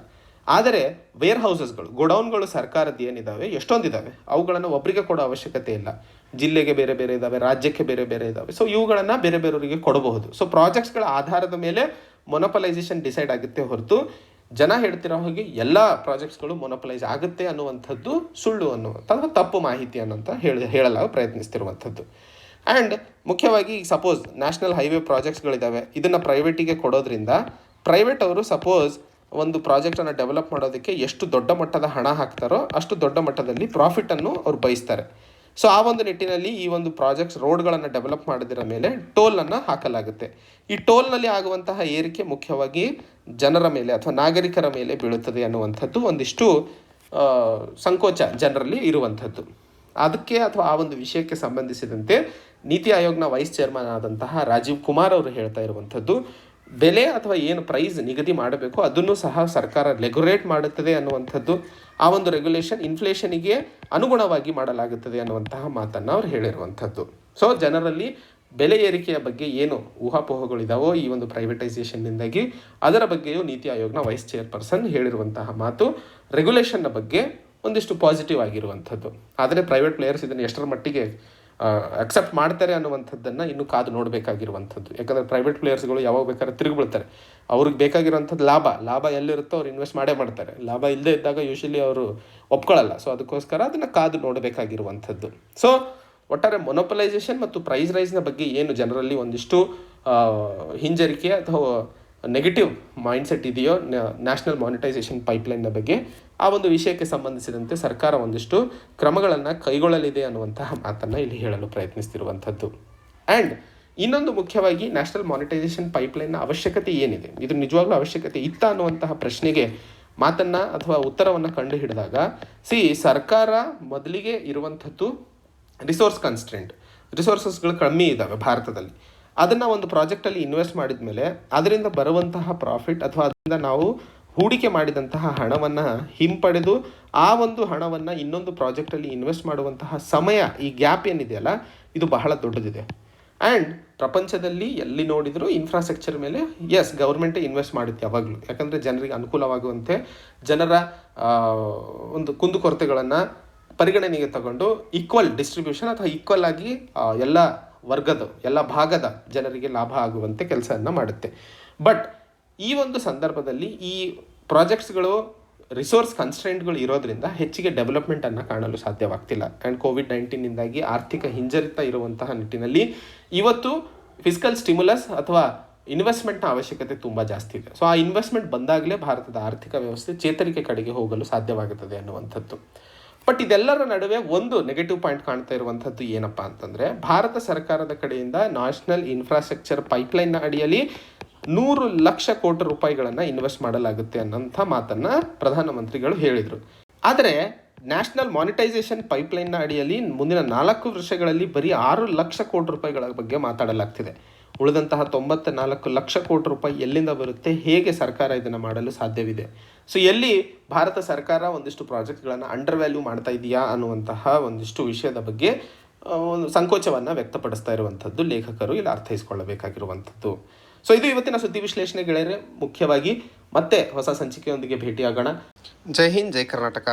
[SPEAKER 1] ಆದರೆ ವೇರ್ ಹೌಸಸ್ಗಳು, ಗೋಡೌನ್ಗಳು ಸರ್ಕಾರದ್ದು ಏನಿದ್ದಾವೆ, ಎಷ್ಟೊಂದಿದ್ದಾವೆ, ಅವುಗಳನ್ನು ಒಬ್ಬರಿಗೆ ಕೊಡೋ ಅವಶ್ಯಕತೆ ಇಲ್ಲ. ಜಿಲ್ಲೆಗೆ ಬೇರೆ ಬೇರೆ ಇದ್ದಾವೆ, ರಾಜ್ಯಕ್ಕೆ ಬೇರೆ ಬೇರೆ ಇದ್ದಾವೆ. ಸೊ ಇವುಗಳನ್ನು ಬೇರೆ ಬೇರೆಯವರಿಗೆ ಕೊಡಬಹುದು. ಸೊ ಪ್ರಾಜೆಕ್ಟ್ಸ್ಗಳ ಆಧಾರದ ಮೇಲೆ ಮೊನೊಪಲೈಸೇಷನ್ ಡಿಸೈಡ್ ಆಗುತ್ತೆ ಹೊರತು ಜನ ಹೇಳ್ತಿರೋ ಹಾಗೆ ಎಲ್ಲ ಪ್ರಾಜೆಕ್ಟ್ಸ್ಗಳು ಮೊನೊಪಲೈಸ್ ಆಗುತ್ತೆ ಅನ್ನುವಂಥದ್ದು ಸುಳ್ಳು ಅನ್ನುವಂಥದ್ದು ತಪ್ಪು ಮಾಹಿತಿ ಅನ್ನೋಂಥ ಹೇಳಲಾಗ ಪ್ರಯತ್ನಿಸ್ತಿರುವಂಥದ್ದು. ಆ್ಯಂಡ್ ಮುಖ್ಯವಾಗಿ ಸಪೋಸ್ ನ್ಯಾಷನಲ್ ಹೈವೇ ಪ್ರಾಜೆಕ್ಟ್ಸ್ಗಳಿದ್ದಾವೆ, ಇದನ್ನು ಪ್ರೈವೇಟಿಗೆ ಕೊಡೋದ್ರಿಂದ ಪ್ರೈವೇಟ್ ಅವರು ಸಪೋಸ್ ಒಂದು ಪ್ರಾಜೆಕ್ಟನ್ನು ಡೆವಲಪ್ ಮಾಡೋದಕ್ಕೆ ಎಷ್ಟು ದೊಡ್ಡ ಮಟ್ಟದ ಹಣ ಹಾಕ್ತಾರೋ ಅಷ್ಟು ದೊಡ್ಡ ಮಟ್ಟದಲ್ಲಿ ಪ್ರಾಫಿಟನ್ನು ಅವ್ರು ಬಯಸ್ತಾರೆ. ಸೊ ಆ ಒಂದು ನಿಟ್ಟಿನಲ್ಲಿ ಈ ಒಂದು ಪ್ರಾಜೆಕ್ಟ್ಸ್ ರೋಡ್ಗಳನ್ನು ಡೆವಲಪ್ ಮಾಡಿದಿರ ಮೇಲೆ ಟೋಲನ್ನು ಹಾಕಲಾಗುತ್ತೆ. ಈ ಟೋಲ್ನಲ್ಲಿ ಆಗುವಂತಹ ಏರಿಕೆ ಮುಖ್ಯವಾಗಿ ಜನರ ಮೇಲೆ ಅಥವಾ ನಾಗರಿಕರ ಮೇಲೆ ಬೀಳುತ್ತದೆ ಅನ್ನುವಂಥದ್ದು ಒಂದಿಷ್ಟು ಸಂಕೋಚ ಜನರಲ್ಲಿ ಇರುವಂಥದ್ದು. ಅದಕ್ಕೆ ಅಥವಾ ಆ ಒಂದು ವಿಷಯಕ್ಕೆ ಸಂಬಂಧಿಸಿದಂತೆ ನೀತಿ ಆಯೋಗ್ನ ವೈಸ್ ಚೇರ್ಮನ್ ಆದಂತಹ ರಾಜೀವ್ ಕುಮಾರ್ ಅವರು ಹೇಳ್ತಾ ಇರುವಂಥದ್ದು, ಬೆಲೆ ಅಥವಾ ಏನು ಪ್ರೈಸ್ ನಿಗದಿ ಮಾಡಬೇಕು ಅದನ್ನು ಸಹ ಸರ್ಕಾರ ರೆಗ್ಯುಲೇಟ್ ಮಾಡುತ್ತದೆ ಅನ್ನುವಂಥದ್ದು. ಆ ಒಂದು ರೆಗ್ಯುಲೇಷನ್ ಇನ್ಫ್ಲೇಷನಿಗೆ ಅನುಗುಣವಾಗಿ ಮಾಡಲಾಗುತ್ತದೆ ಅನ್ನುವಂತಹ ಮಾತನ್ನು ಅವ್ರು ಹೇಳಿರುವಂಥದ್ದು. ಸೊ ಜನರಲ್ಲಿ ಬೆಲೆ ಏರಿಕೆಯ ಬಗ್ಗೆ ಏನು ಊಹಾಪೋಹಗಳಿದಾವೋ ಈ ಒಂದು ಪ್ರೈವೇಟೈಸೇಷನ್ನಿಂದಾಗಿ, ಅದರ ಬಗ್ಗೆಯೂ ನೀತಿ ಆಯೋಗ್ನ ವೈಸ್ ಚೇರ್ಪರ್ಸನ್ ಹೇಳಿರುವಂತಹ ಮಾತು ರೆಗ್ಯುಲೇಷನ್ನ ಬಗ್ಗೆ ಒಂದಿಷ್ಟು ಪಾಸಿಟಿವ್ ಆಗಿರುವಂಥದ್ದು. ಆದರೆ ಪ್ರೈವೇಟ್ ಪ್ಲೇಯರ್ಸ್ ಇದನ್ನು ಎಷ್ಟರ ಮಟ್ಟಿಗೆ ಅಕ್ಸೆಪ್ಟ್ ಮಾಡ್ತಾರೆ ಅನ್ನುವಂಥದ್ದನ್ನು ಇನ್ನೂ ಕಾದು ನೋಡಬೇಕಾಗಿರುವಂಥದ್ದು. ಯಾಕಂದರೆ ಪ್ರೈವೇಟ್ ಪ್ಲೇಯರ್ಸ್ಗಳು ಯಾವಾಗ ಬೇಕಾದ್ರೆ ತಿರುಗಿಬಿಡ್ತಾರೆ. ಅವ್ರಿಗೆ ಬೇಕಾಗಿರುವಂಥದ್ದು ಲಾಭ ಎಲ್ಲಿರುತ್ತೋ ಅವ್ರು ಇನ್ವೆಸ್ಟ್ ಮಾಡೇ ಮಾಡ್ತಾರೆ. ಲಾಭ ಇಲ್ಲದೇ ಇದ್ದಾಗ ಯೂಶಲಿ ಅವರು ಒಪ್ಕೊಳ್ಳಲ್ಲ. ಸೊ ಅದಕ್ಕೋಸ್ಕರ ಅದನ್ನು ಕಾದು ನೋಡಬೇಕಾಗಿರುವಂಥದ್ದು. ಸೊ ಒಟ್ಟಾರೆ ಮೊನೊಪಲೈಸೇಷನ್ ಮತ್ತು ಪ್ರೈಸ್ ರೈಸ್ನ ಬಗ್ಗೆ ಏನು ಜನರಲ್ಲಿ ಒಂದಿಷ್ಟು ಹಿಂಜರಿಕೆ ಅಥವಾ ನೆಗೆಟಿವ್ ಮೈಂಡ್ಸೆಟ್ ಇದೆಯೋ ನ್ಯಾಷನಲ್ ಮಾನಿಟೈಸೇಷನ್ ಪೈಪ್ಲೈನ್ನ ಬಗ್ಗೆ, ಆ ಒಂದು ವಿಷಯಕ್ಕೆ ಸಂಬಂಧಿಸಿದಂತೆ ಸರ್ಕಾರ ಒಂದಿಷ್ಟು ಕ್ರಮಗಳನ್ನು ಕೈಗೊಳ್ಳಲಿದೆ ಅನ್ನುವಂತಹ ಮಾತನ್ನು ಇಲ್ಲಿ ಹೇಳಲು ಪ್ರಯತ್ನಿಸ್ತಿರುವಂಥದ್ದು. ಆ್ಯಂಡ್ ಇನ್ನೊಂದು ಮುಖ್ಯವಾಗಿ ನ್ಯಾಷನಲ್ ಮಾನಿಟೈಸೇಷನ್ ಪೈಪ್ಲೈನ್ನ ಅವಶ್ಯಕತೆ ಏನಿದೆ, ಇದು ನಿಜವಾಗ್ಲೂ ಅವಶ್ಯಕತೆ ಇತ್ತ ಅನ್ನುವಂತಹ ಪ್ರಶ್ನೆಗೆ ಮಾತನ್ನು ಅಥವಾ ಉತ್ತರವನ್ನು ಕಂಡು ಹಿಡಿದಾಗ ಸರ್ಕಾರ ಮೊದಲಿಗೆ ಇರುವಂಥದ್ದು ರಿಸೋರ್ಸಸ್ಗಳು ಕಮ್ಮಿ ಇದ್ದಾವೆ ಭಾರತದಲ್ಲಿ. ಅದನ್ನು ಒಂದು ಪ್ರಾಜೆಕ್ಟಲ್ಲಿ ಇನ್ವೆಸ್ಟ್ ಮಾಡಿದ ಮೇಲೆ ಅದರಿಂದ ಬರುವಂತಹ ಪ್ರಾಫಿಟ್ ಅಥವಾ ಅದರಿಂದ ನಾವು ಹೂಡಿಕೆ ಮಾಡಿದಂತಹ ಹಣವನ್ನು ಹಿಂಪಡೆದು ಆ ಒಂದು ಹಣವನ್ನು ಇನ್ನೊಂದು ಪ್ರಾಜೆಕ್ಟಲ್ಲಿ ಇನ್ವೆಸ್ಟ್ ಮಾಡುವಂತಹ ಸಮಯ, ಈ ಗ್ಯಾಪ್ ಏನಿದೆಯಲ್ಲ, ಇದು ಬಹಳ ದೊಡ್ಡದಿದೆ. ಆ್ಯಂಡ್ ಪ್ರಪಂಚದಲ್ಲಿ ಎಲ್ಲಿ ನೋಡಿದರೂ ಇನ್ಫ್ರಾಸ್ಟ್ರಕ್ಚರ್ ಮೇಲೆ ಗೌರ್ಮೆಂಟೇ ಇನ್ವೆಸ್ಟ್ ಮಾಡುತ್ತೆ ಯಾವಾಗಲೂ. ಯಾಕಂದರೆ ಜನರಿಗೆ ಅನುಕೂಲವಾಗುವಂತೆ ಜನರ ಒಂದು ಕುಂದುಕೊರತೆಗಳನ್ನು ಪರಿಗಣನೆಗೆ ತಗೊಂಡು ಈಕ್ವಲ್ ಡಿಸ್ಟ್ರಿಬ್ಯೂಷನ್ ಅಥವಾ ಈಕ್ವಲ್ ಆಗಿ ಎಲ್ಲ ಭಾಗದ ಜನರಿಗೆ ಲಾಭ ಆಗುವಂತೆ ಕೆಲಸವನ್ನು ಮಾಡುತ್ತೆ. ಬಟ್ ಈ ಒಂದು ಸಂದರ್ಭದಲ್ಲಿ ಈ ಪ್ರಾಜೆಕ್ಟ್ಸ್ಗಳು ರಿಸೋರ್ಸ್ ಕನ್ಸ್ಟ್ರೆಂಟ್ಗಳು ಇರೋದ್ರಿಂದ ಹೆಚ್ಚಿಗೆ ಡೆವಲಪ್ಮೆಂಟನ್ನು ಕಾಣಲು ಸಾಧ್ಯವಾಗ್ತಿಲ್ಲ. ಆ್ಯಂಡ್ ಕೋವಿಡ್-19 ಆರ್ಥಿಕ ಹಿಂಜರಿತ ಇರುವಂತಹ ನಿಟ್ಟಿನಲ್ಲಿ ಇವತ್ತು ಫಿಸ್ಕಲ್ ಸ್ಟಿಮ್ಯುಲಸ್ ಅಥವಾ ಇನ್ವೆಸ್ಟ್ಮೆಂಟ್ನ ಅವಶ್ಯಕತೆ ತುಂಬ ಜಾಸ್ತಿ ಇದೆ. ಸೊ ಆ ಇನ್ವೆಸ್ಟ್ಮೆಂಟ್ ಬಂದಾಗಲೇ ಭಾರತದ ಆರ್ಥಿಕ ವ್ಯವಸ್ಥೆ ಚೇತರಿಕೆ ಕಡೆಗೆ ಹೋಗಲು ಸಾಧ್ಯವಾಗುತ್ತದೆ ಅನ್ನುವಂಥದ್ದು. ಬಟ್ ಇದೆಲ್ಲರ ನಡುವೆ ಒಂದು ನೆಗೆಟಿವ್ ಪಾಯಿಂಟ್ ಕಾಣ್ತಾ ಇರುವಂಥದ್ದು ಏನಪ್ಪ ಅಂತಂದರೆ, ಭಾರತ ಸರ್ಕಾರದ ಕಡೆಯಿಂದ ನ್ಯಾಷನಲ್ ಇನ್ಫ್ರಾಸ್ಟ್ರಕ್ಚರ್ ಪೈಪ್ಲೈನ್ನ ಅಡಿಯಲ್ಲಿ 100 ಲಕ್ಷ ಕೋಟಿ ರೂಪಾಯಿಗಳನ್ನು ಇನ್ವೆಸ್ಟ್ ಮಾಡಲಾಗುತ್ತೆ ಅನ್ನೋಂಥ ಮಾತನ್ನು ಪ್ರಧಾನಮಂತ್ರಿಗಳು ಹೇಳಿದರು. ಆದರೆ ನ್ಯಾಷನಲ್ ಮಾನಿಟೈಸೇಷನ್ ಪೈಪ್ಲೈನ್ನ ಅಡಿಯಲ್ಲಿ ಮುಂದಿನ 4 ವರ್ಷಗಳಲ್ಲಿ ಬರೀ 6 ಲಕ್ಷ ಕೋಟಿ ರೂಪಾಯಿಗಳ ಬಗ್ಗೆ ಮಾತಾಡಲಾಗ್ತಿದೆ. ಉಳಿದಂತಹ 94 ಲಕ್ಷ ಕೋಟಿ ರೂಪಾಯಿ ಎಲ್ಲಿಂದ ಬರುತ್ತೆ, ಹೇಗೆ ಸರ್ಕಾರ ಇದನ್ನು ಮಾಡಲು ಸಾಧ್ಯವಿದೆ? ಸೊ ಎಲ್ಲಿ ಭಾರತ ಸರ್ಕಾರ ಒಂದಿಷ್ಟು ಪ್ರಾಜೆಕ್ಟ್ಗಳನ್ನು ಅಂಡರ್ ವ್ಯಾಲ್ಯೂ ಮಾಡ್ತಾ ಇದೆಯಾ ಅನ್ನುವಂತಹ ಒಂದಿಷ್ಟು ವಿಷಯದ ಬಗ್ಗೆ ಒಂದು ಸಂಕೋಚವನ್ನು ವ್ಯಕ್ತಪಡಿಸ್ತಾ ಇರುವಂಥದ್ದು ಲೇಖಕರು ಇಲ್ಲಿ ಅರ್ಥೈಸಿಕೊಳ್ಳಬೇಕಾಗಿರುವಂಥದ್ದು. ಸೊ ಇದು ಇವತ್ತಿನ ಸುದ್ದಿ ವಿಶ್ಲೇಷಣೆ ಗೆಳೆಯರೆ. ಮುಖ್ಯವಾಗಿ ಮತ್ತೆ ಹೊಸ ಸಂಚಿಕೆಯೊಂದಿಗೆ ಭೇಟಿಯಾಗೋಣ. ಜೈ ಹಿಂದ್, ಜೈ ಕರ್ನಾಟಕ.